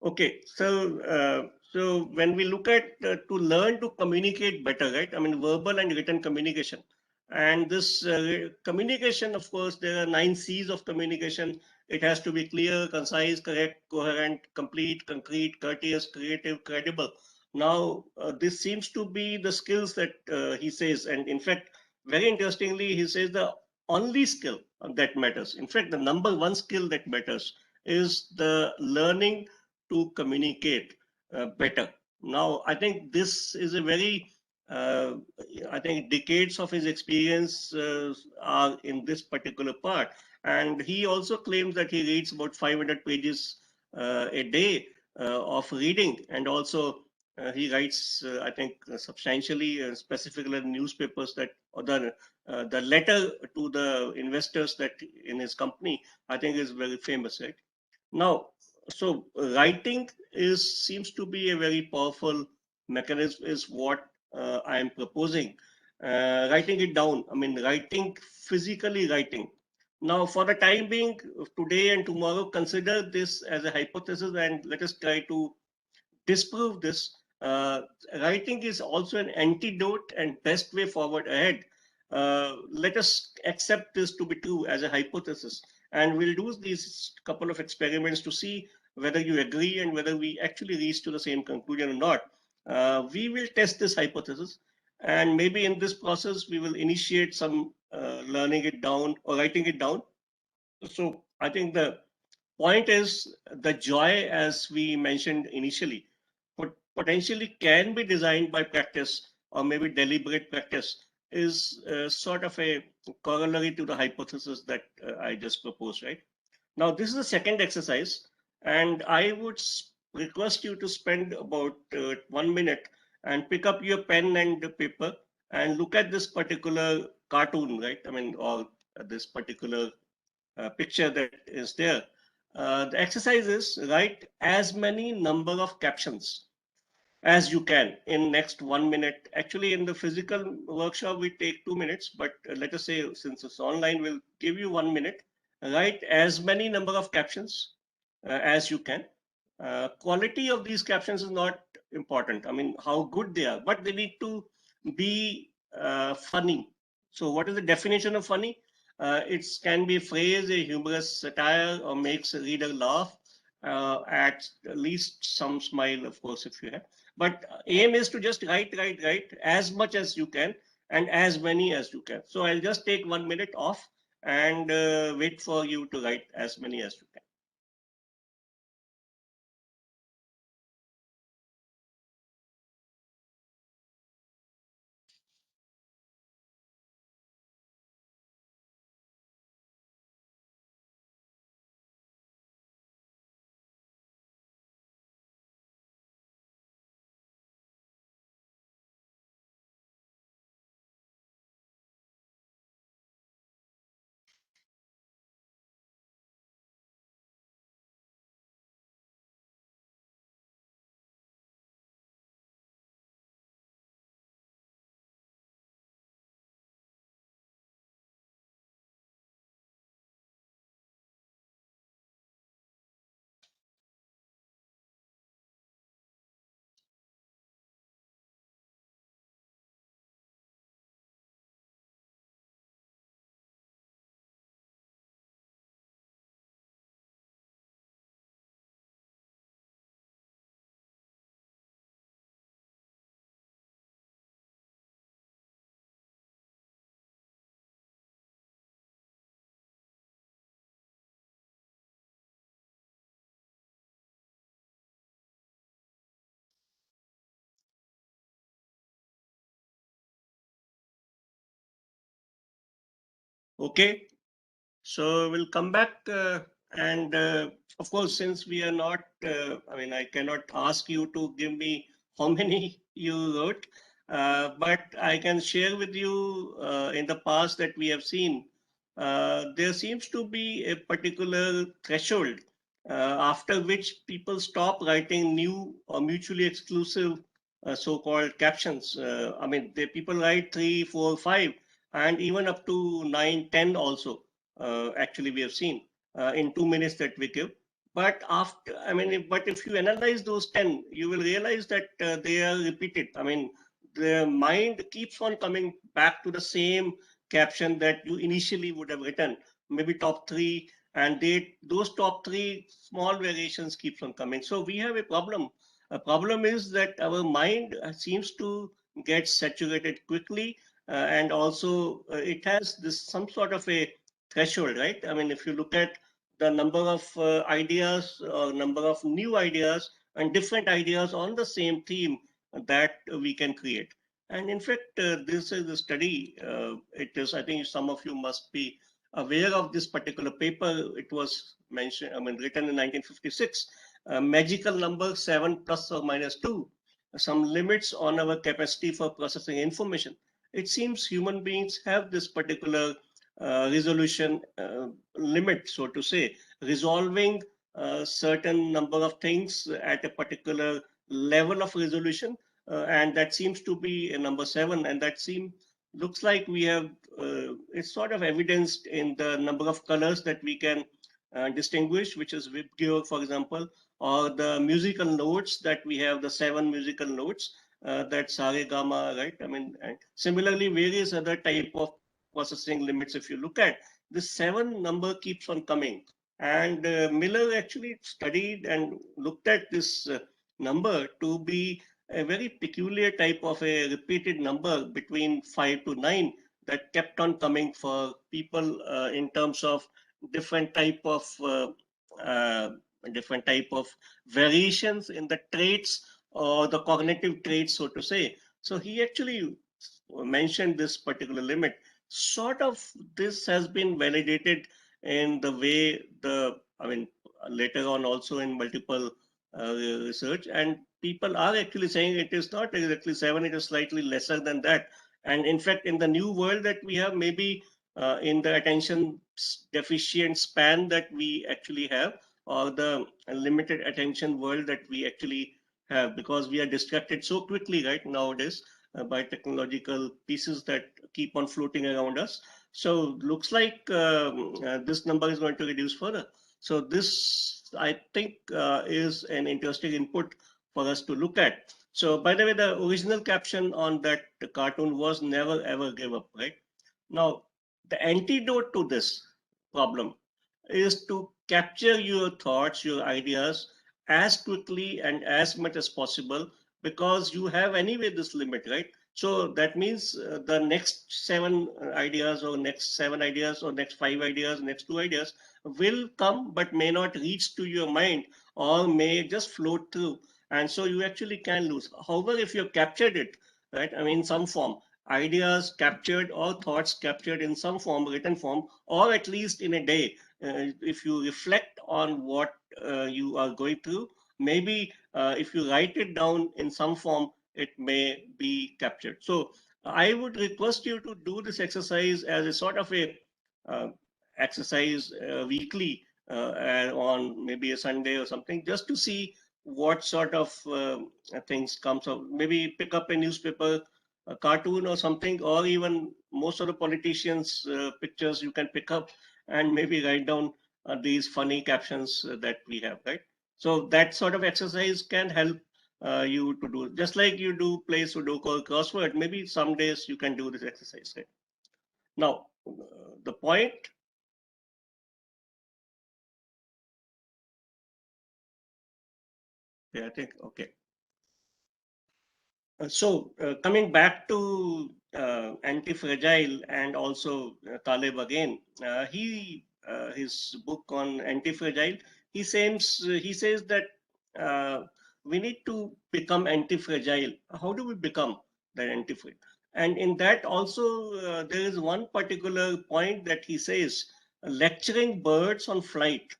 Okay, so when we look at to learn to communicate better, right? I mean, verbal and written communication, and this communication, of course, there are 9 C's of communication. It has to be clear, concise, correct, coherent, complete, concrete, courteous, creative, credible. Now, this seems to be the skills that he says, and in fact, very interestingly, he says the only skill that matters. In fact, the number one skill that matters is the learning to communicate better. Now, I think this is a very, I think decades of his experience are in this particular part. And he also claims that he reads about 500 pages a day of reading. And also he writes, I think, substantially, specifically in newspapers that, or the letter to the investors that in his company, I think is very famous, right? Now, so writing is seems to be a very powerful mechanism, is what I am proposing. Writing it down. I mean, writing, physically writing. Now, for the time being, today and tomorrow, consider this as a hypothesis and let us try to disprove this. Writing is also an antidote and best way forward ahead. Let us accept this to be true as a hypothesis, and we'll do these couple of experiments to see whether you agree and whether we actually reach to the same conclusion or not. We will test this hypothesis, and maybe in this process we will initiate some learning it down or writing it down. So I think the point is the joy, as we mentioned initially, potentially can be designed by practice or maybe deliberate practice, is sort of a corollary to the hypothesis that I just proposed, right? Now, this is the second exercise, and I would request you to spend about 1 minute and pick up your pen and paper and look at this particular cartoon, right? I mean, or this particular picture that is there. The exercise is write as many number of captions as you can in next 1 minute. Actually, in the physical workshop, we take 2 minutes, but let us say since it's online, we'll give you 1 minute. Write as many number of captions as you can. Quality of these captions is not important. I mean, how good they are, but they need to be funny. So what is the definition of funny? It can be a phrase, a humorous satire, or makes a reader laugh, at least some smile, of course, if you have. But aim is to just write as much as you can and as many as you can. So I'll just take 1 minute off and wait for you to write as many as you can. Okay, so we'll come back and of course, since we are not, I mean, I cannot ask you to give me how many you wrote, but I can share with you in the past that we have seen there seems to be a particular threshold after which people stop writing new or mutually exclusive so-called captions. I mean, people write 3, 4, 5, and even up to 9, 10 also. Actually, we have seen in 2 minutes that we give. But after, I mean, but if you analyze those 10, you will realize that they are repeated. I mean, the mind keeps on coming back to the same caption that you initially would have written, maybe top three, and those top three small variations keeps on coming. So we have a problem. A problem is that our mind seems to get saturated quickly, and also it has this some sort of a threshold, right? I mean, if you look at the number of ideas or number of new ideas and different ideas on the same theme that we can create. And in fact, this is a study. It is, I think some of you must be aware of this particular paper. It was mentioned, I mean, written in 1956. Magical number 7 plus or minus 2, some limits on our capacity for processing information. It seems human beings have this particular resolution limit, so to say, resolving a certain number of things at a particular level of resolution, and that seems to be a number 7, and that looks like we have it's sort of evidenced in the number of colors that we can distinguish, which is with gear, for example, or the musical notes that we have, the 7 musical notes, that sare gama, right? I mean, and similarly, various other type of processing limits. If you look at this 7 number keeps on coming, and Miller actually studied and looked at this number to be a very peculiar type of a repeated number between 5 to 9 that kept on coming for people in terms of different type of uh, different type of variations in the traits or the cognitive traits, so to say. So he actually mentioned this particular limit. Sort of this has been validated in the way I mean, later on also in multiple research, and people are actually saying it is not exactly 7, it is slightly lesser than that. And in fact, in the new world that we have, maybe in the attention deficient span that we actually have, or the limited attention world that we actually have, because we are distracted so quickly right nowadays by technological pieces that keep on floating around us. So looks like this number is going to reduce further. So this, I think, is an interesting input for us to look at. So by the way, the original caption on that cartoon was never ever give up, right? Now, the antidote to this problem is to capture your thoughts, your ideas as quickly and as much as possible, because you have anyway this limit, right? So that means the next 7 ideas or next 7 ideas or next 5 ideas, next 2 ideas will come but may not reach to your mind or may just float through. And so you actually can lose. However, if you've captured it, right, I mean, some form, ideas captured or thoughts captured in some form, written form, or at least in a day, if you reflect on what you are going through, maybe if you write it down in some form, it may be captured. So I would request you to do this exercise as a sort of a uh, exercise weekly on maybe a Sunday or something, just to see what sort of things comes up. Maybe pick up a newspaper, a cartoon or something, or even most of the politicians' pictures you can pick up and maybe write down these funny captions that we have, right? So that sort of exercise can help you to do, just like you do play Sudoku or crossword. Maybe some days you can do this exercise, right? Now, the point. Yeah, I think, okay. So coming back to anti-fragile and also Taleb again, his book on anti-fragile, he says that we need to become anti-fragile. How do we become that anti-fragile? And in that also, there is one particular point that he says, lecturing birds on flight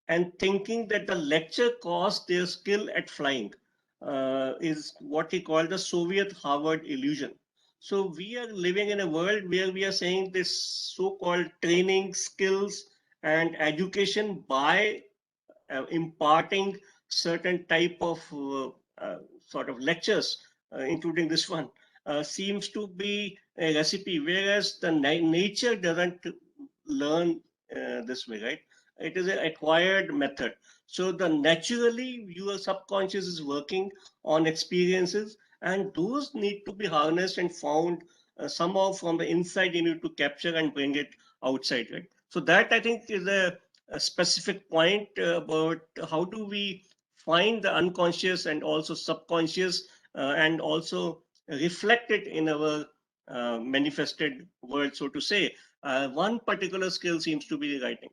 and thinking that the lecture caused their skill at flying is what he called the Soviet Harvard illusion. So we are living in a world where we are saying this so-called training, skills, and education by imparting certain type of sort of lectures, including this one, seems to be a recipe, whereas the nature doesn't learn this way, right? It is an acquired method. So the naturally your subconscious is working on experiences, and those need to be harnessed and found somehow from the inside you need to capture and bring it outside, right? So that I think is a specific point about how do we find the unconscious and also subconscious and also reflect it in our manifested world, so to say. One particular skill seems to be writing.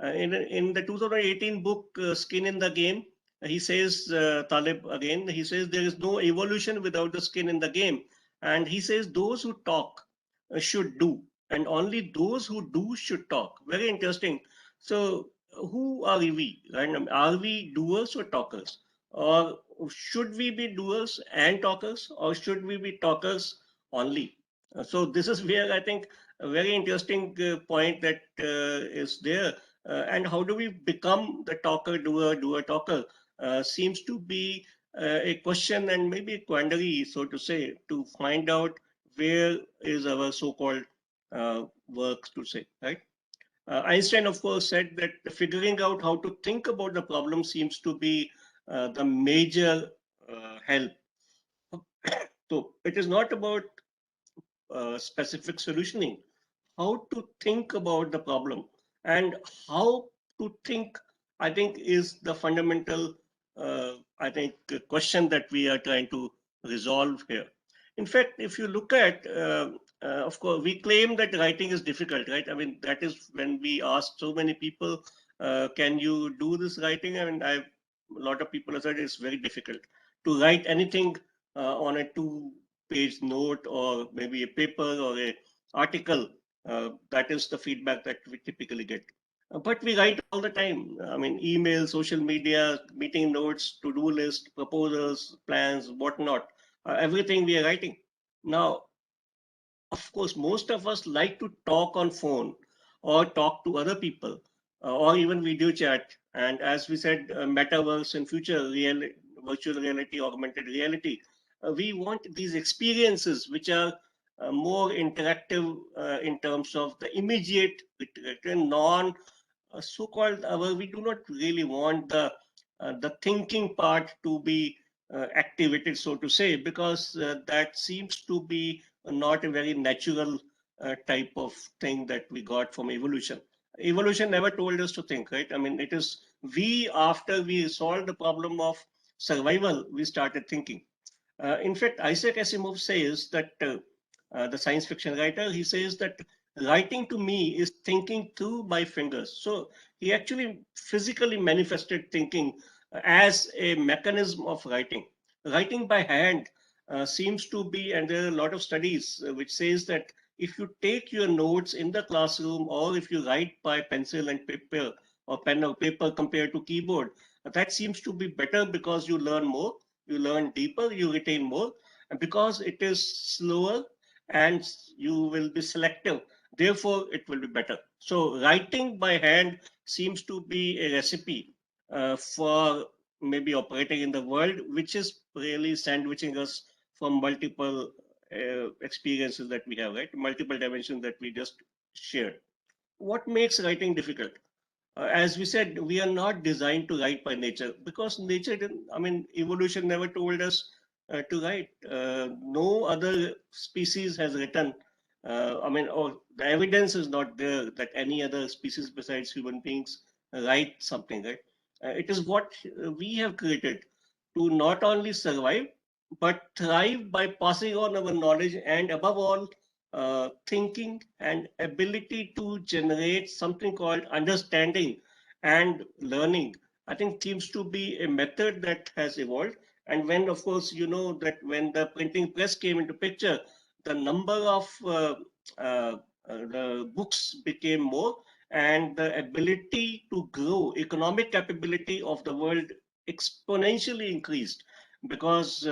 In the 2018 book, Skin in the Game, he says, Talib again, he says there is no evolution without the skin in the game. And he says those who talk should do, and only those who do should talk. Very interesting. So, who are we? Right? Are we doers or talkers? Or should we be doers and talkers, or should we be talkers only? So, this is where I think a very interesting point that is there. And how do we become the talker, doer, talker? Seems to be a question and maybe a quandary, so to say, to find out where is our so-called work, to say, right? Einstein, of course, said that figuring out how to think about the problem seems to be the major help. So it is not about specific solutioning, how to think about the problem and how to think, I think, is the fundamental, I think, question that we are trying to resolve here. In fact, if you look at, of course, we claim that writing is difficult, right? I mean, that is when we ask so many people, can you do this writing? I mean, a lot of people have said it's very difficult to write anything on a two-page note or maybe a paper or a article. That is the feedback that we typically get. But we write all the time. I mean, email, social media, meeting notes, to-do list, proposals, plans, whatnot. Everything we are writing. Now, of course, most of us like to talk on phone or talk to other people or even video chat. And as we said, metaverse and future virtual reality, augmented reality, we want these experiences which are more interactive in terms of the immediate, non so-called we do not really want the thinking part to be activated, so to say, because that seems to be not a very natural type of thing that we got from evolution. Evolution never told us to think, right? I mean, it is we, after we solved the problem of survival, we started thinking. In fact, Isaac Asimov says that the science fiction writer, he says that writing to me is thinking through my fingers. So he actually physically manifested thinking as a mechanism of writing. Writing by hand seems to be, and there are a lot of studies which says that if you take your notes in the classroom or if you write by pencil and paper or pen or paper compared to keyboard, that seems to be better because you learn more, you learn deeper, you retain more, and because it is slower and you will be selective, therefore it will be better. So writing by hand seems to be a recipe for maybe operating in the world, which is really sandwiching us from multiple experiences that we have, right? Multiple dimensions that we just shared. What makes writing difficult? As we said, we are not designed to write by nature because nature didn't, I mean, evolution never told us to write. No other species has written. I mean, or the evidence is not there that any other species besides human beings write something, right? It is what we have created to not only survive, but thrive by passing on our knowledge and above all, thinking and ability to generate something called understanding and learning, I think seems to be a method that has evolved. And when, of course, you know that when the printing press came into picture, the number of the books became more, and the ability to grow, economic capability of the world exponentially increased because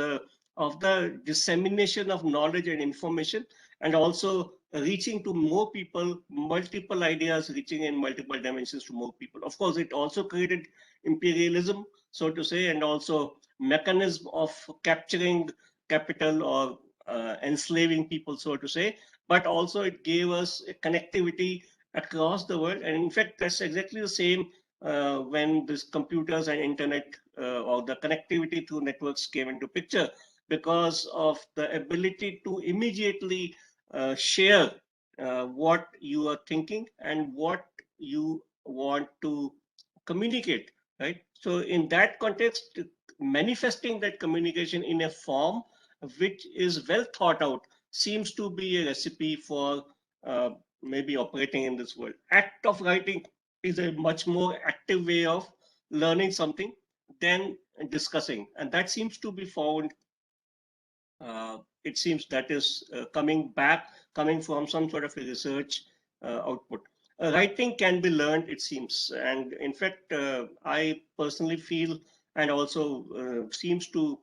of the dissemination of knowledge and information, and also reaching to more people, multiple ideas reaching in multiple dimensions to more people. Of course, it also created imperialism, so to say, and also mechanism of capturing capital or enslaving people, so to say, but also it gave us a connectivity across the world. And in fact, that's exactly the same when this computers and internet or the connectivity through networks came into picture, because of the ability to immediately share what you are thinking and what you want to communicate, right? So in that context, manifesting that communication in a form which is well thought out seems to be a recipe for maybe operating in this world. Act of writing is a much more active way of learning something than discussing, and that seems to be found. It seems that is coming from some sort of a research output. Writing can be learned, it seems, and in fact, I personally feel, and also seems to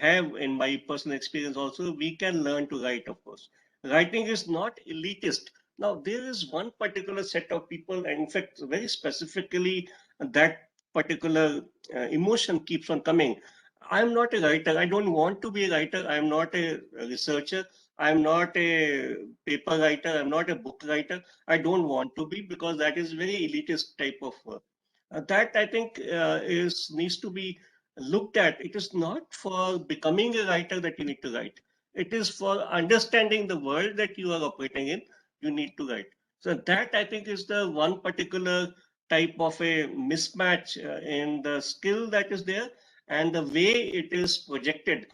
have in my personal experience also, we can learn to write, of course. Writing is not elitist. Now, there is one particular set of people, and in fact, very specifically, that particular emotion keeps on coming. I'm not a writer. I don't want to be a writer. I'm not a researcher. I'm not a paper writer. I'm not a book writer. I don't want to be, because that is very elitist type of work. That I think is needs to be looked at. It is not for becoming a writer that you need to write. It is for understanding the world that you are operating in. You need to write. So that I think is the one particular type of a mismatch in the skill that is there and the way it is projected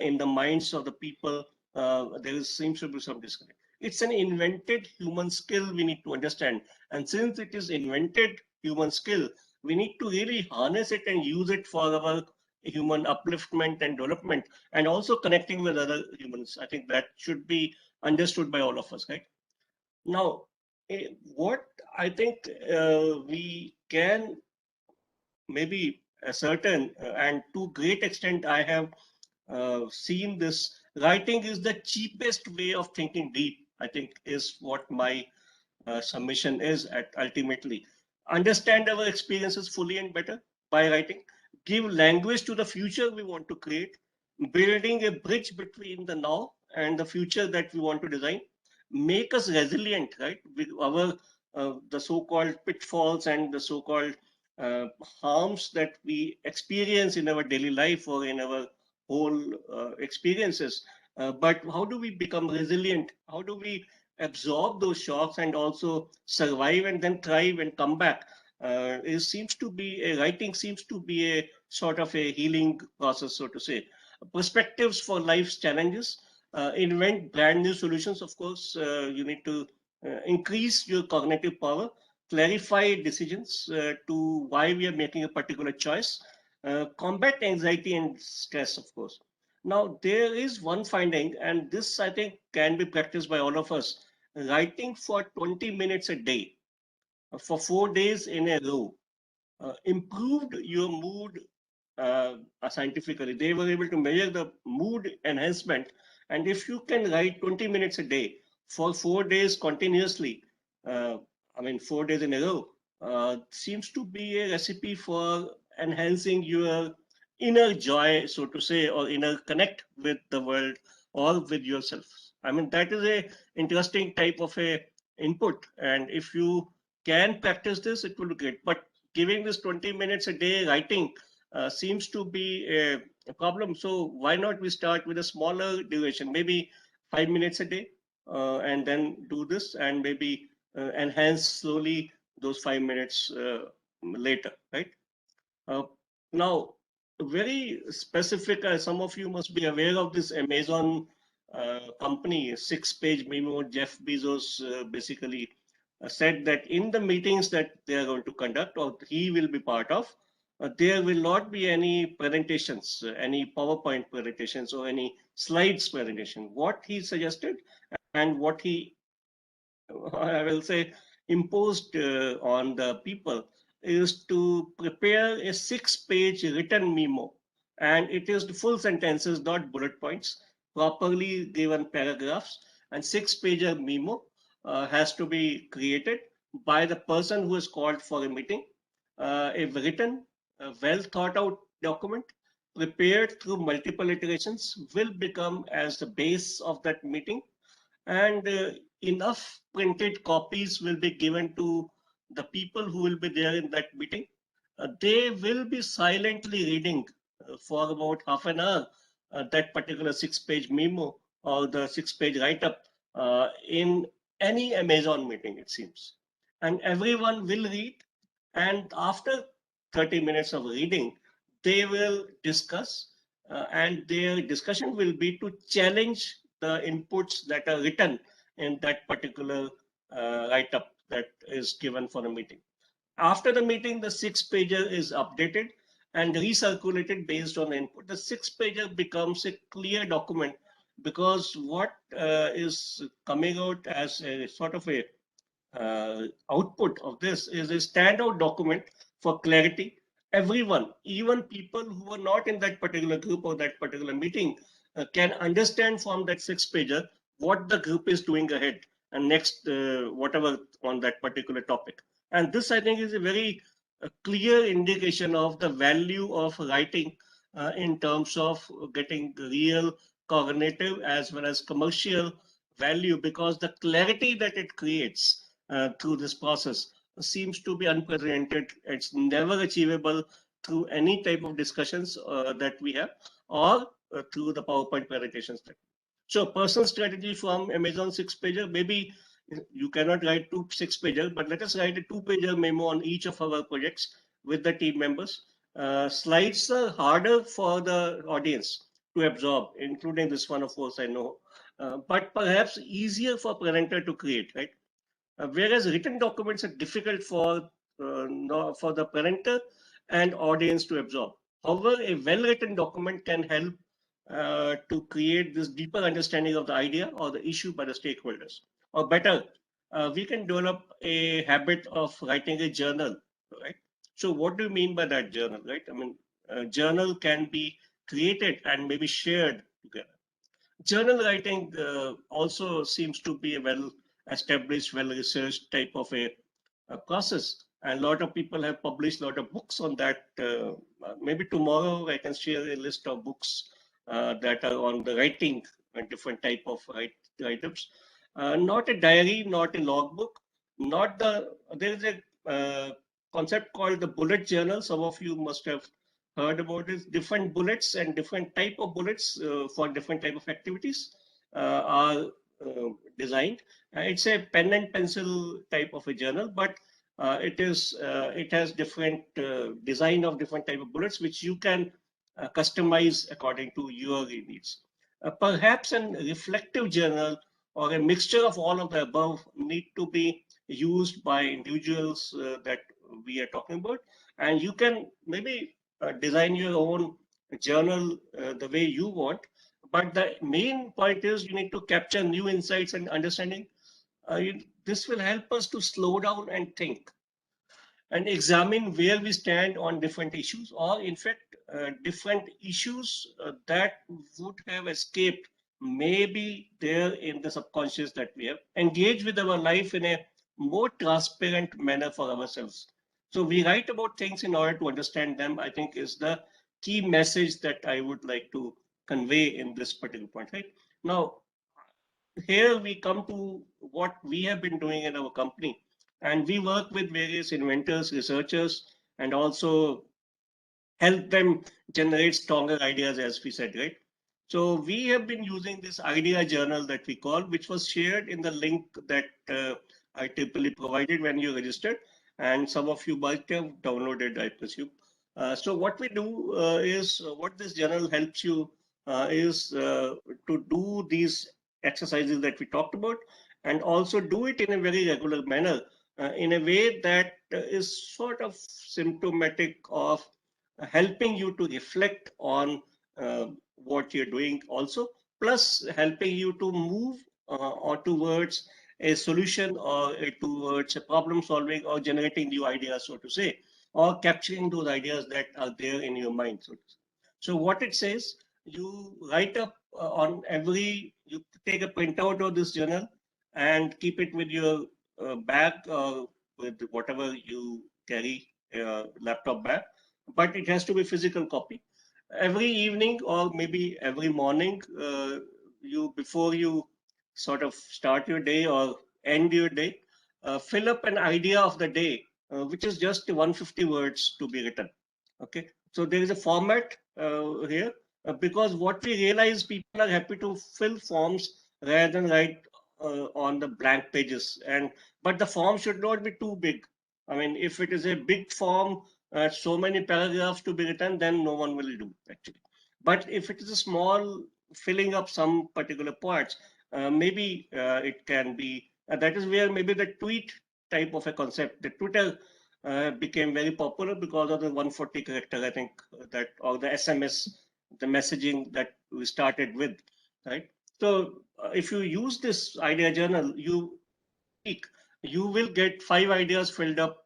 in the minds of the people. Seems to be some disconnect. It's an invented human skill we need to understand. And since it is invented human skill, we need to really harness it and use it for our human upliftment and development, and also connecting with other humans. I think that should be understood by all of us, right? Now, what I think we can maybe ascertain, and to great extent I have seen this, writing is the cheapest way of thinking deep, I think, is what my submission is at ultimately. Understand our experiences fully and better by writing, give language to the future we want to create, building a bridge between the now and the future that we want to design, make us resilient, right? With our the so-called pitfalls and the so-called harms that we experience in our daily life or in our whole experiences. But how do we become resilient? How do we absorb those shocks and also survive and then thrive and come back? It seems to be writing seems to be a sort of a healing process, so to say. Perspectives for life's challenges, invent brand new solutions. Of course, you need to increase your cognitive power, clarify decisions to why we are making a particular choice, combat anxiety and stress, of course. Now, there is one finding, and this I think can be practiced by all of us. Writing for 20 minutes a day for 4 days in a row improved your mood scientifically. They were able to measure the mood enhancement. And if you can write 20 minutes a day for 4 days continuously, I mean, 4 days in a row, seems to be a recipe for enhancing your inner joy, so to say, or inner connect with the world or with yourself. I mean, that is a interesting type of a input. And if you can practice this, it will be great. But giving this 20 minutes a day writing seems to be a problem. So why not we start with a smaller duration, maybe 5 minutes a day, and then do this and maybe enhance slowly those 5 minutes later, right? Now, very specific, some of you must be aware of this Amazon company, 6-page memo. Jeff Bezos basically said that in the meetings that they are going to conduct or he will be part of, there will not be any presentations, any PowerPoint presentations or any slides presentation. What he suggested and what he, I will say, imposed on the people is to prepare a 6-page written memo. And it is the full sentences, not bullet points, properly given paragraphs. And 6-pager memo has to be created by the person who is called for a meeting. A written, well thought out document prepared through multiple iterations will become as the base of that meeting, and enough printed copies will be given to the people who will be there in that meeting. They will be silently reading for about half an hour that particular 6-page memo or the 6-page write-up in any Amazon meeting, it seems. And everyone will read, and after 30 minutes of reading, they will discuss, and their discussion will be to challenge the inputs that are written in that particular write-up that is given for the meeting. After the meeting, the 6-pager is updated and recirculated based on the input. The 6-pager becomes a clear document because what is coming out as a sort of a output of this is a standout document for clarity. Everyone, even people who are not in that particular group or that particular meeting, can understand from that 6-pager what the group is doing ahead and next, whatever on that particular topic. And this, I think, is a very clear indication of the value of writing in terms of getting real cognitive as well as commercial value, because the clarity that it creates through this process seems to be unprecedented. It's never achievable through any type of discussions that we have, or through the PowerPoint presentations. So personal strategy from Amazon 6-pager, maybe you cannot write 2 6-pager, but let us write a 2-pager memo on each of our projects with the team members. Slides are harder for the audience to absorb, including this one, of course, I know, but perhaps easier for presenter to create, right? Whereas written documents are difficult for for the presenter and audience to absorb. However, a well-written document can help to create this deeper understanding of the idea or the issue by the stakeholders. Or better, we can develop a habit of writing a journal, right? So what do you mean by that journal, right? I mean, a journal can be created and maybe shared together. Journal writing also seems to be a well-established, well-researched type of a process. And a lot of people have published a lot of books on that. Maybe tomorrow I can share a list of books that are on the writing, different type of write-ups. Not a diary, not a logbook, not there is a concept called the bullet journal. Some of you must have heard about this. Different bullets and different type of bullets for different type of activities are designed. It's a pen and pencil type of a journal, but it has different design of different type of bullets which you can customize according to your needs. Perhaps a reflective journal or a mixture of all of the above need to be used by individuals that we are talking about, and you can maybe design your own journal the way you want. But the main point is you need to capture new insights and understanding. This will help us to slow down and think and examine where we stand on different issues, or in fact, different issues that would have escaped maybe there in the subconscious that we have. Engage with our life in a more transparent manner for ourselves. So we write about things in order to understand them, I think, is the key message that I would like to convey in this particular point, right? Now, here we come to what we have been doing in our company, and we work with various inventors, researchers, and also help them generate stronger ideas, as we said, right? So we have been using this idea journal that we call, which was shared in the link that I typically provided when you registered, and some of you might have downloaded, I presume. So what we do is what this journal helps you is to do these exercises that we talked about, and also do it in a very regular manner, in a way that is sort of symptomatic of helping you to reflect on what you're doing also, plus helping you to move or towards a solution or towards a problem solving or generating new ideas, so to say, or capturing those ideas that are there in your mind. So what it says, you write up on every, you take a printout of this journal and keep it with your bag or with whatever you carry, laptop bag, but it has to be physical copy. Every evening or maybe every morning, you before you sort of start your day or end your day, fill up an idea of the day, which is just 150 words to be written. Okay, so there is a format here, because what we realize, people are happy to fill forms rather than write on the blank pages. And but the form should not be too big. I mean, if it is a big form, so many paragraphs to be written, then no one will do actually. But if it is a small, filling up some particular parts, maybe it can be. That is where maybe the tweet type of a concept, the Twitter became very popular because of the 140 character, I think, that, or the SMS, the messaging that we started with, right? So if you use this idea journal, you will get 5 ideas filled up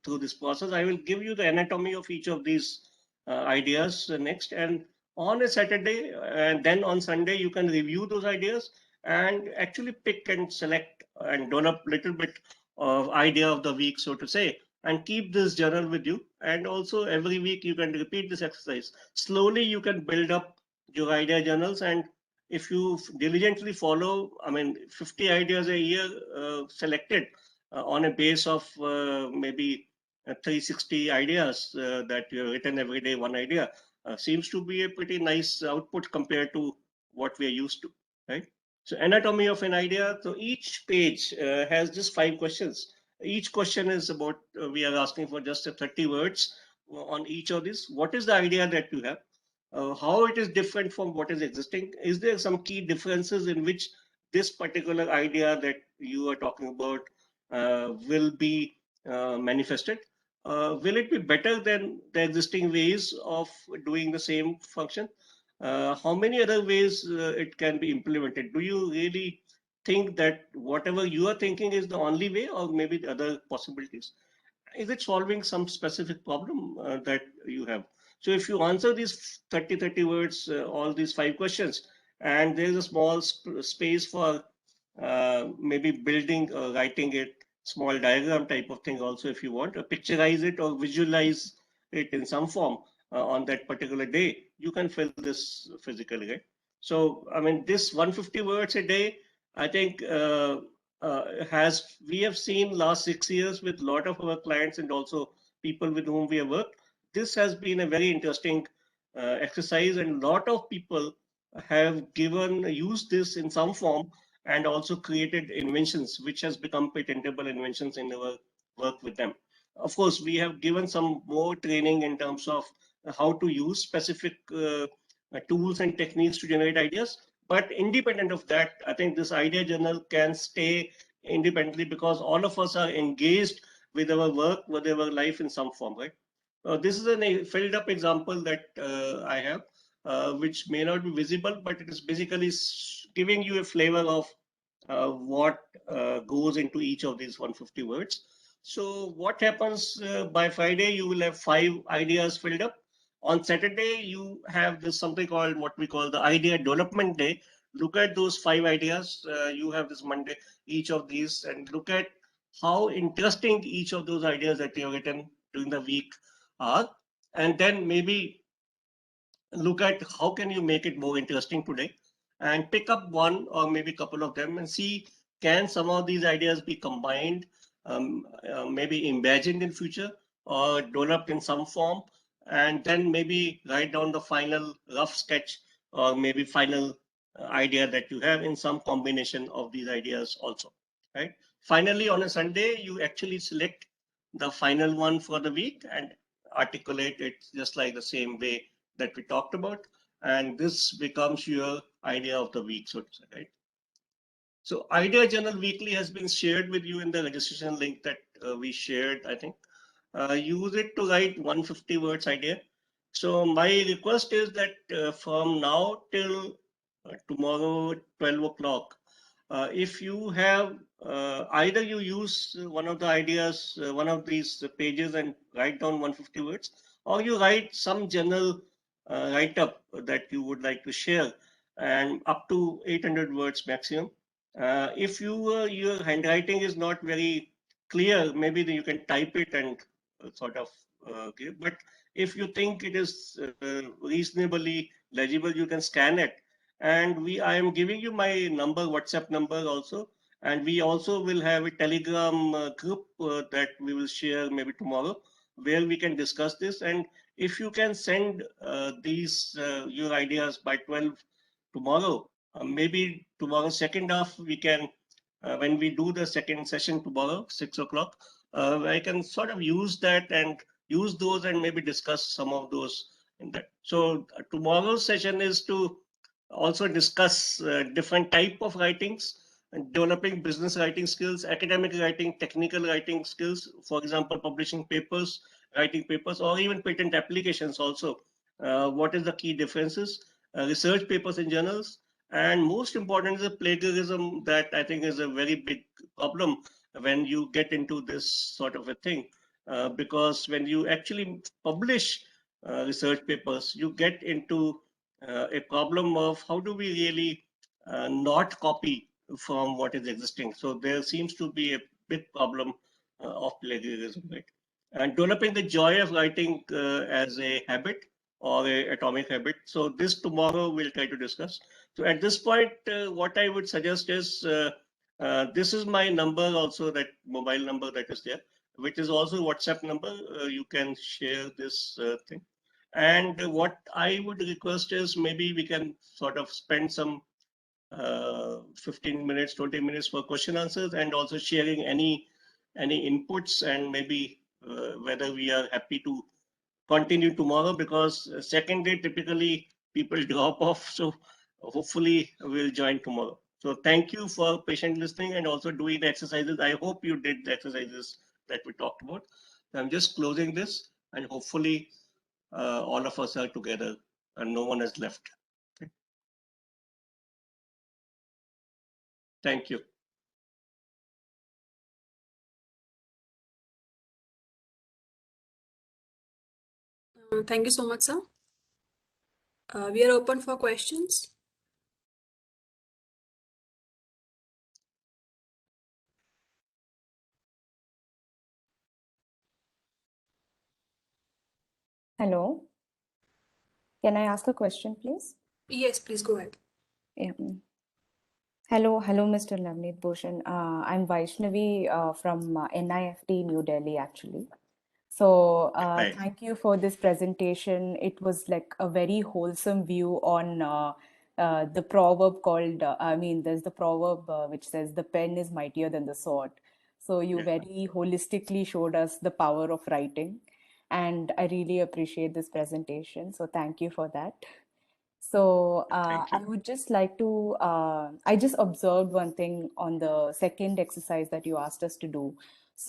through this process. I will give you the anatomy of each of these ideas next, and on a Saturday and then on Sunday, you can review those ideas and actually pick and select and develop little bit of idea of the week, so to say, and keep this journal with you. And also every week you can repeat this exercise. Slowly you can build up your idea journals, and if you diligently follow, I mean, 50 ideas a year selected on a base of maybe 360 ideas that you have written every day, one idea, seems to be a pretty nice output compared to what we are used to, right? So anatomy of an idea. So each page has just 5 questions. Each question is about, we are asking for just 30 words on each of these. What is the idea that you have? How it is different from what is existing? Is there some key differences in which this particular idea that you are talking about will be manifested? Will it be better than the existing ways of doing the same function? How many other ways it can be implemented? Do you really think that whatever you are thinking is the only way, or maybe the other possibilities? Is it solving some specific problem that you have? So if you answer these 30 words, all these 5 questions, and there is a small space for maybe building or writing it, small diagram type of thing also, if you want to picturize it or visualize it in some form on that particular day, you can fill this physically, right? So, I mean, this 150 words a day, I think has, we have seen last 6 years with a lot of our clients and also people with whom we have worked. This has been a very interesting exercise, and a lot of people have given used this in some form and also created inventions which has become patentable inventions in our work with them. Of course, we have given some more training in terms of how to use specific tools and techniques to generate ideas. But independent of that, I think this idea journal can stay independently because all of us are engaged with our work, with our life in some form, right? This is a filled up example that I have, which may not be visible, but it is basically giving you a flavor of what goes into each of these 150 words. So what happens by Friday, you will have 5 ideas filled up. On Saturday, you have this something called what we call the idea development day. Look at those 5 ideas. You have this Monday, each of these, and look at how interesting each of those ideas that you have written during the week are. And then maybe look at how can you make it more interesting today, and pick up one or maybe a couple of them and see, can some of these ideas be combined, maybe imagined in future or developed in some form, and then maybe write down the final rough sketch or maybe final idea that you have in some combination of these ideas also, right? Finally, on a Sunday, you actually select the final one for the week and articulate it just like the same way that we talked about, and this becomes your idea of the week, so to say, right? So idea journal weekly has been shared with you in the registration link that we shared, I think. Use it to write 150 words idea. So my request is that from now till tomorrow 12 o'clock. If you have either you use one of the ideas, one of these pages and write down 150 words, or you write some general write-up that you would like to share, and up to 800 words maximum. If your handwriting is not very clear, maybe you can type it and sort of give. But if you think it is reasonably legible, you can scan it. And I am giving you my number, WhatsApp number also. And we also will have a Telegram group that we will share maybe tomorrow, where we can discuss this. And if you can send these your ideas by 12 tomorrow, maybe tomorrow second half we can, when we do the second session tomorrow 6 o'clock, I can sort of use that and use those and maybe discuss some of those in that. So tomorrow's session is to also discuss different type of writings and developing business writing skills, academic writing, technical writing skills, for example, publishing papers, writing papers, or even patent applications also. What is the key differences? Research papers in journals, and most important is the plagiarism, that I think is a very big problem when you get into this sort of a thing. Because when you actually publish research papers, you get into a problem of how do we really not copy from what is existing. So there seems to be a big problem of plagiarism, right? And developing the joy of writing as a habit or a atomic habit. So this tomorrow we'll try to discuss. So at this point, what I would suggest is this is my number also, that mobile number that is there, which is also WhatsApp number. You can share this thing. And what I would request is maybe we can sort of spend some 15 minutes, 20 minutes for question answers, and also sharing any inputs, and maybe whether we are happy to continue tomorrow, because second day typically people drop off. So hopefully we'll join tomorrow. So thank you for patient listening and also doing the exercises. I hope you did the exercises that we talked about. I'm just closing this, and hopefully all of us are together and no one is left. Okay. Thank you.
Thank you so much, sir. We are open for questions.
Hello. Can I ask a question, please?
Yes, please go ahead.
Yeah. Hello, Mr. Navneet Bhushan. I'm Vaishnavi from NIFT New Delhi, actually. So
Hi.
thank you for this presentation. It was like a very wholesome view on the proverb called, there's the proverb which says the pen is mightier than the sword. So you
Yeah.
very holistically showed us the power of writing. And I really appreciate this presentation. So thank you for that. So
Thank you.
I would just like to, I just observed one thing on the second exercise that you asked us to do.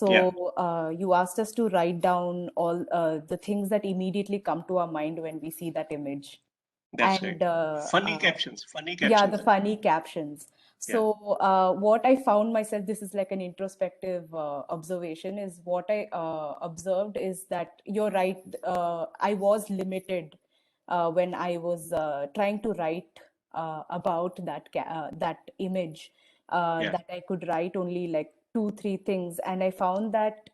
Yeah,
So you asked us to write down all the things that immediately come to our mind when we see that image.
that's right.
And
Funny captions,
yeah, the
right?
funny captions.
Yeah,
So what I found myself, this is like an introspective observation, is what I observed is that you're right. I was limited when I was trying to write about that image,
yeah,
that I could write only like 2, 3 things. And I found that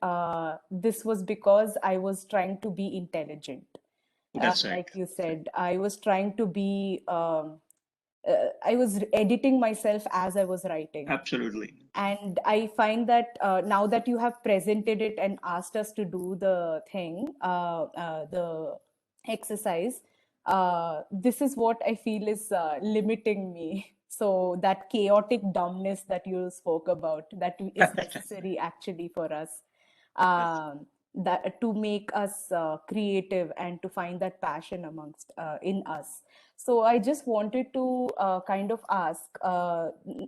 this was because I was trying to be intelligent.
that's right.
Like you said, I was trying to be, I was editing myself as I was writing.
Absolutely.
And I find that now that you have presented it and asked us to do the thing, the exercise, this is what I feel is limiting me. So that chaotic dumbness that you spoke about, that is necessary actually for us, that to make us creative and to find that passion amongst in us. So I just wanted to kind of ask,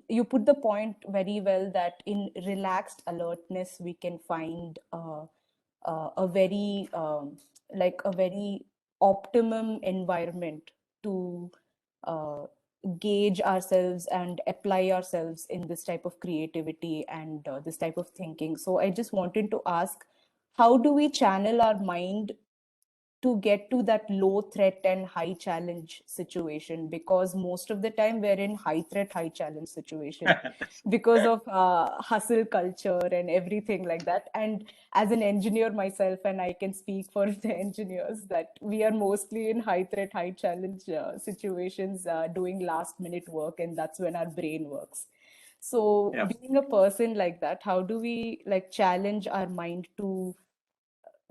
you put the point very well that in relaxed alertness, we can find a very, like a very optimum environment to gauge ourselves and apply ourselves in this type of creativity and this type of thinking. So I just wanted to ask, how do we channel our mind to get to that low threat and high challenge situation? Because most of the time we're in high threat, high challenge situation because of hustle culture and everything like that. And as an engineer myself, and I can speak for the engineers, that we are mostly in high threat, high challenge situations, doing last minute work, and that's when our brain works. So
Yeah.
being a person like that, how do we like challenge our mind to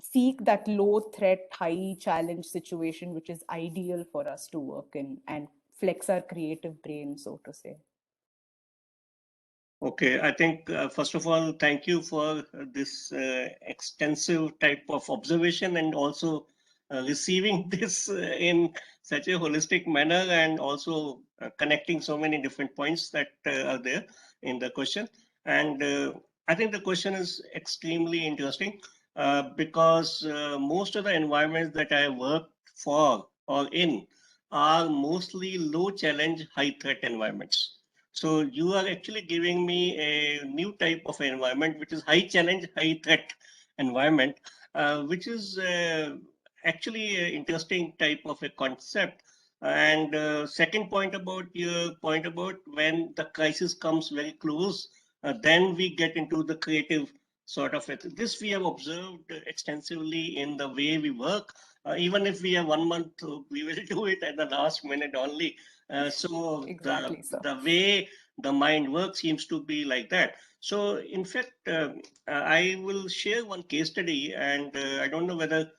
seek that low threat, high challenge situation, which is ideal for us to work in and flex our creative brain, so to say?
Okay, I think first of all, thank you for this extensive type of observation and also receiving this in such a holistic manner and also connecting so many different points that are there in the question. And I think the question is extremely interesting because most of the environments that I work for or in are mostly low challenge, high threat environments. So you are actually giving me a new type of environment, which is high challenge, high threat environment, which is actually an interesting type of a concept. And second point about your point about when the crisis comes very close, then we get into the creative sort of it. This we have observed extensively in the way we work. Even if we have 1 month, we will do it at the last minute only. So
Exactly, sir.
the way the mind works seems to be like that. So in fact, I will share one case study, and I don't know whether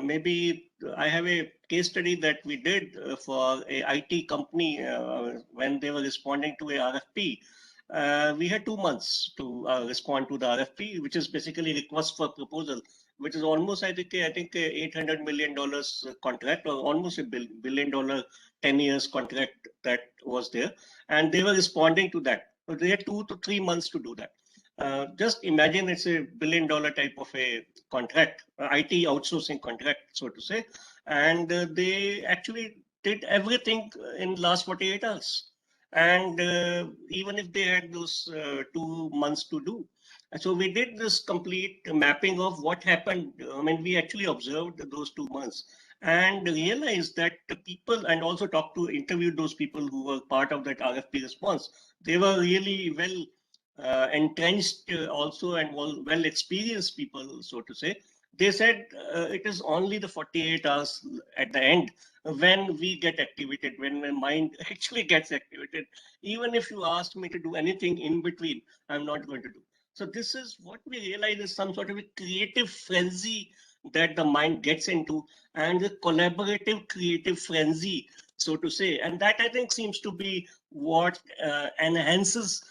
maybe I have a case study that we did for a IT company when they were responding to a RFP. We had 2 months to respond to the RFP, which is basically request for proposal, which is almost I think a $800 million contract, or almost $1 billion 10 years contract that was there, and they were responding to that. So they had 2 to 3 months to do that. Just imagine it's a $1 billion type of a contract, IT outsourcing contract, so to say, and they actually did everything in last 48 hours. And even if they had those 2 months to do, so we did this complete mapping of what happened. I mean, we actually observed those 2 months and realized that the people, and also interviewed those people who were part of that RFP response. They were really well entrenched also and well experienced people, so to say. They said it is only the 48 hours at the end when we get activated, when my mind actually gets activated. Even if you ask me to do anything in between, I'm not going to do. So this is what we realize is some sort of a creative frenzy that the mind gets into, and a collaborative creative frenzy, so to say. And that I think seems to be what enhances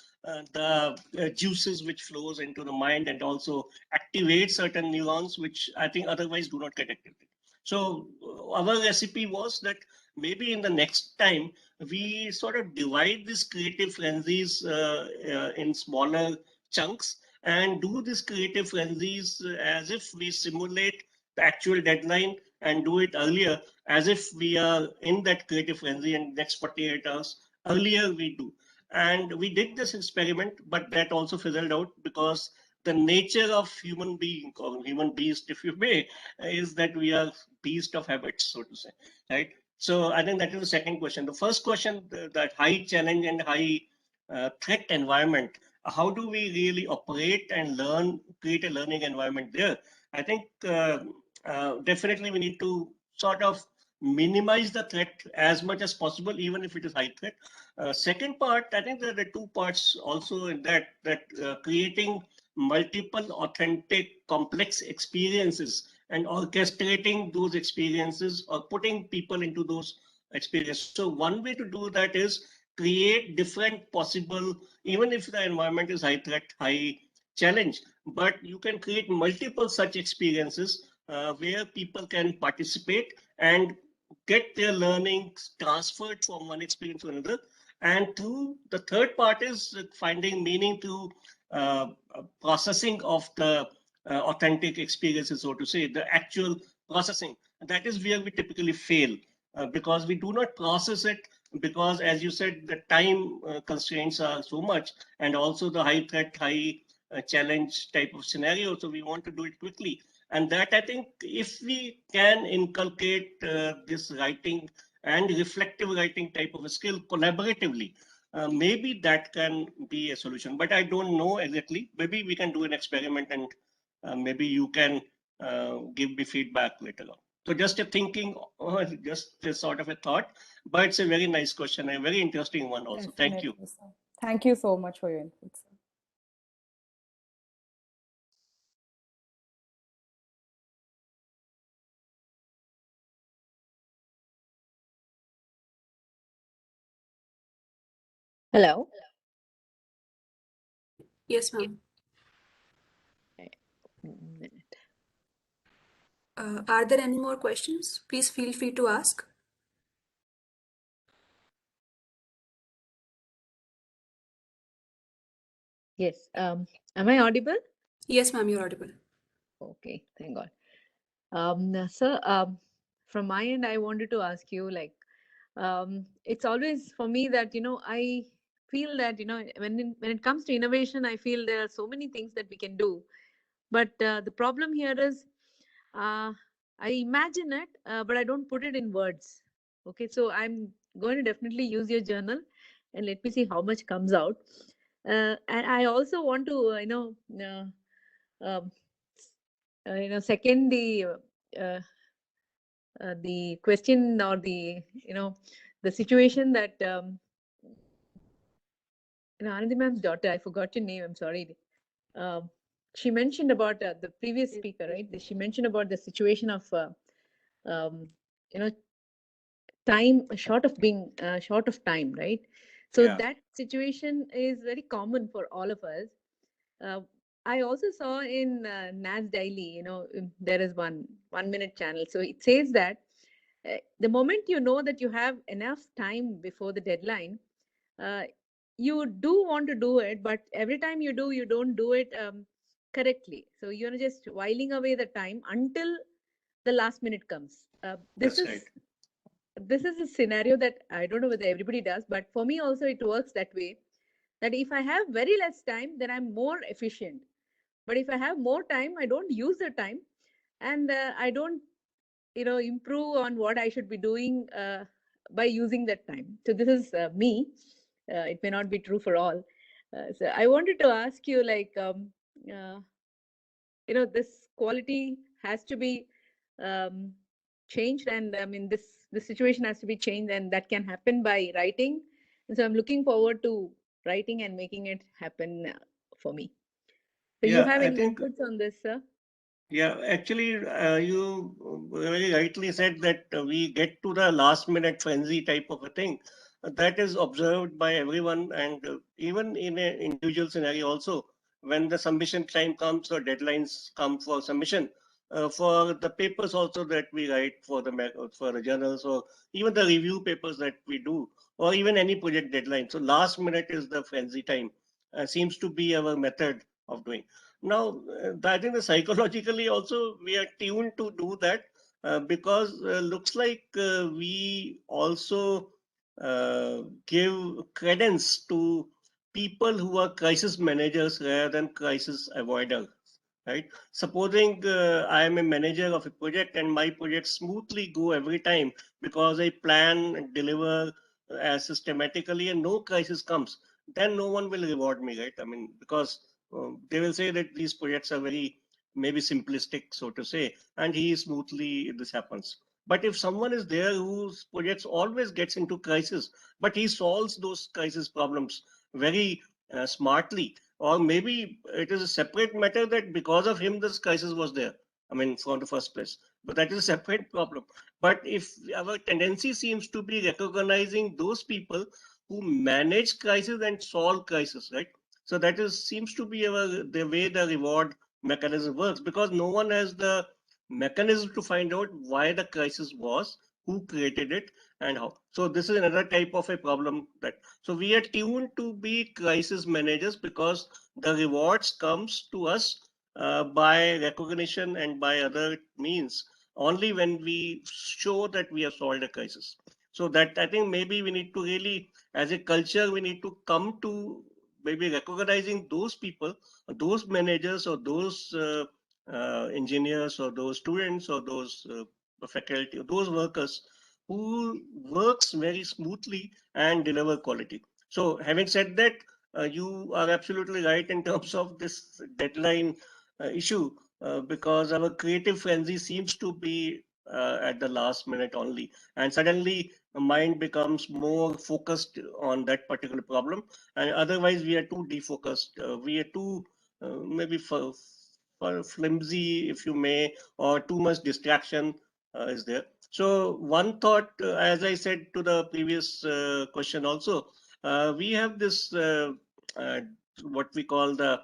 the juices which flows into the mind and also activates certain neurons which I think otherwise do not get activated. So our recipe was that maybe in the next time we sort of divide these creative frenzies in smaller chunks and do these creative frenzies as if we simulate the actual deadline and do it earlier, as if we are in that creative frenzy and next 48 hours earlier we do. And we did this experiment, but that also fizzled out because the nature of human being, or human beast, if you may, is that we are beast of habits, so to say, right? So I think that is the second question. The first question, that high challenge and high threat environment, how do we really operate and learn, create a learning environment there? I think definitely we need to sort of minimize the threat as much as possible, even if it is high threat. Second part, I think there are two parts also in that creating multiple authentic complex experiences and orchestrating those experiences or putting people into those experiences. So one way to do that is create different possible, even if the environment is high threat, high challenge, but you can create multiple such experiences where people can participate and get their learnings transferred from one experience to another. And through the third part is finding meaning to processing of the authentic experiences, so to say, the actual processing. And that is where we typically fail because we do not process it because as you said, the time constraints are so much, and also the high threat, high challenge type of scenario. So we want to do it quickly. And that, I think, if we can inculcate this writing and reflective writing type of a skill collaboratively, maybe that can be a solution. But I don't know exactly. Maybe we can do an experiment, and maybe you can give me feedback later on. So just a thinking, just a sort of a thought, but it's a very nice question, a very interesting one also. Thank you.
Definitely, sir. Thank you so much for your input, sir.
Hello.
Yes, ma'am. Are there any more questions? Please feel free to ask.
Yes. Am I audible?
Yes, ma'am, you're audible.
Okay, thank God. Sir, from my end, I wanted to ask you, like, it's always for me that, I feel that, when it comes to innovation, I feel there are so many things that we can do. But the problem here is, I imagine it, but I don't put it in words. Okay, so I'm going to definitely use your journal and let me see how much comes out. And I also want to, um, second the question, or the situation that Anandi ma'am's daughter, I forgot your name, I'm sorry. She mentioned about the previous speaker, right? She mentioned about the situation of um, you know time short of time, right? So
Yeah.
that situation is very common for all of us. I also saw in NAS Daily, there is one minute channel. So it says that the moment you know that you have enough time before the deadline, uh, you do want to do it, but every time you do, you don't do it correctly. So you're just whiling away the time until the last minute comes.
That's right.
This is a scenario that I don't know whether everybody does, but for me also it works that way. That if I have very less time, then I'm more efficient. But if I have more time, I don't use the time, and I don't, improve on what I should be doing by using that time. So this is me. It may not be true for all. So I wanted to ask you, like, uh, this quality has to be um, changed, and I mean, this situation has to be changed, and that can happen by writing. And so I'm looking forward to writing and making it happen for me. So you
Yeah,
have
I
any
think,
inputs on this, sir?
yeah, actually, you very rightly said that we get to the last minute frenzy type of a thing. That is observed by everyone, and even in an individual scenario also, when the submission time comes or deadlines come for submission, for the papers also that we write for the journals, or even the review papers that we do, or even any project deadline. So last minute is the frenzy time. Seems to be our method of doing. Now, I think psychologically also we are tuned to do that, because looks like we also give credence to people who are crisis managers rather than crisis avoiders, right? Supposing I am a manager of a project and my project smoothly go every time because I plan and deliver as systematically and no crisis comes, then no one will reward me, right? I mean, because they will say that these projects are very maybe simplistic, so to say, and he smoothly this happens. But if someone is there whose projects always gets into crisis, but he solves those crisis problems very smartly, or maybe it is a separate matter that because of him this crisis was there. I mean, from the first place, but that is a separate problem. But if our tendency seems to be recognizing those people who manage crisis and solve crisis, right? So that seems to be the way the reward mechanism works, because no one has the mechanism to find out why the crisis was, who created it, and how. So this is another type of a problem. That so we are tuned to be crisis managers because the rewards comes to us by recognition and by other means only when we show that we have solved a crisis. So that I think maybe we need to really, as a culture, we need to come to maybe recognizing those people, those managers, or those engineers, or those students, or those faculty, those workers who works very smoothly and deliver quality. So having said that, you are absolutely right in terms of this deadline issue, because our creative frenzy seems to be at the last minute only, and suddenly the mind becomes more focused on that particular problem, and otherwise we are too defocused, we are too maybe for flimsy, if you may, or too much distraction is there. So one thought, as I said to the previous question also, we have this what we call the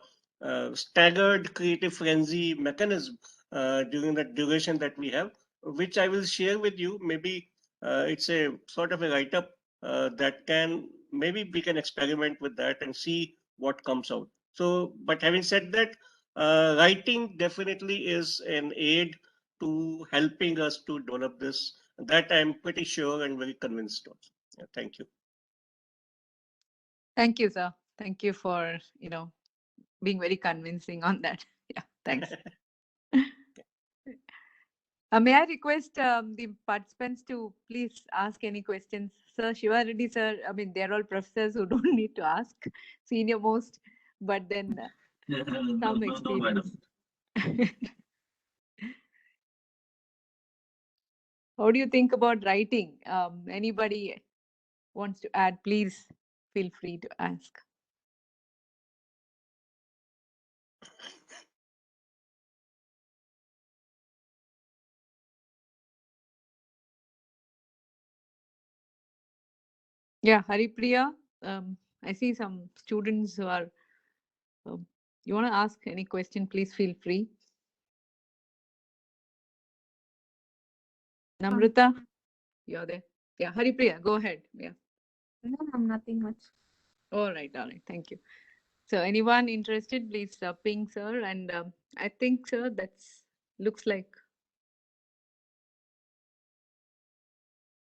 staggered creative frenzy mechanism during the duration that we have, which I will share with you. Maybe it's a sort of a write-up that can, maybe we can experiment with that and see what comes out. So, but having said that, writing definitely is an aid to helping us to develop this. That I'm pretty sure and very convinced of. Yeah, thank you.
Thank you, sir. Thank you for, being very convincing on that. Yeah, thanks. May I request the participants to please ask any questions? Sir, Shiva Reddy, sir, I mean, they're all professors who don't need to ask, senior most, but then some
No,
experience.
madam.
How do you think about writing? Anybody wants to add, please feel free to ask. Yeah, Haripriya, I see some students who are, you want to ask any question, please feel free. Namrata, you're there. Yeah, Haripriya, go ahead. Yeah.
No, I'm nothing much.
All right, thank you. So anyone interested, please ping sir. And I think, sir, that's looks like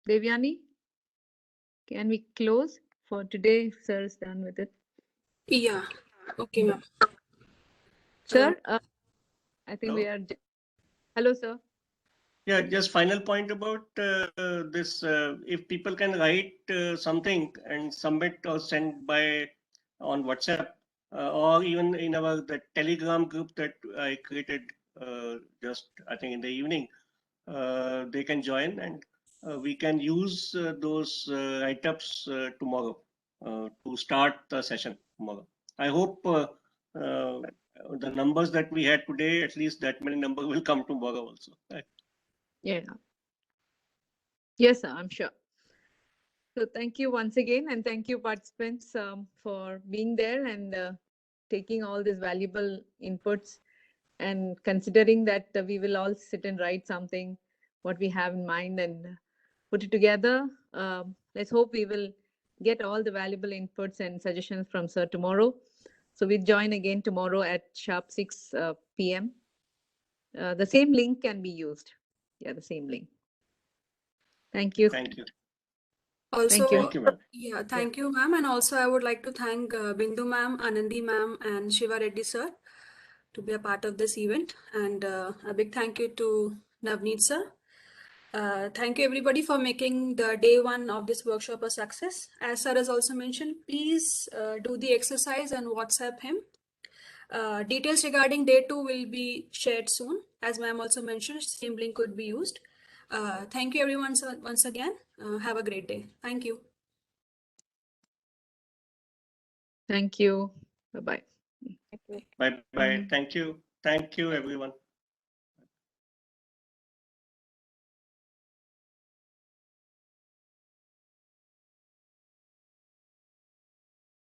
Devyani. Can we close for today if sir is done with it?
Yeah. Okay, ma'am.
Sir, I think
Hello?
we are. Hello, sir.
Yeah, just final point about this. If people can write something and submit or send by on WhatsApp, or even in our the Telegram group that I created just I think in the evening, they can join, and we can use those write-ups tomorrow to start the session tomorrow. I hope the numbers that we had today, at least that many numbers will come tomorrow also.
Yeah. Yes, sir, I'm sure. So thank you once again, and thank you participants for being there and taking all these valuable inputs, and considering that we will all sit and write something, what we have in mind, and put it together. Let's hope we will get all the valuable inputs and suggestions from sir tomorrow. So we'll join again tomorrow at sharp 6 p.m. The same link can be used. Yeah, the same link. Thank you.
Thank you.
Also,
Thank you, ma'am.
yeah, thank you, ma'am. And also, I would like to thank Bindu ma'am, Anandi ma'am, and Shiva Reddy sir to be a part of this event. And a big thank you to Navneet sir. Thank you everybody for making the day one of this workshop a success. As sir has also mentioned, please do the exercise and WhatsApp him. Details regarding day 2 will be shared soon. As ma'am also mentioned, same link could be used. Thank you everyone once again. Have a great day. Thank you.
Thank you. Bye-bye.
Bye-bye. Thank you. Thank you, everyone.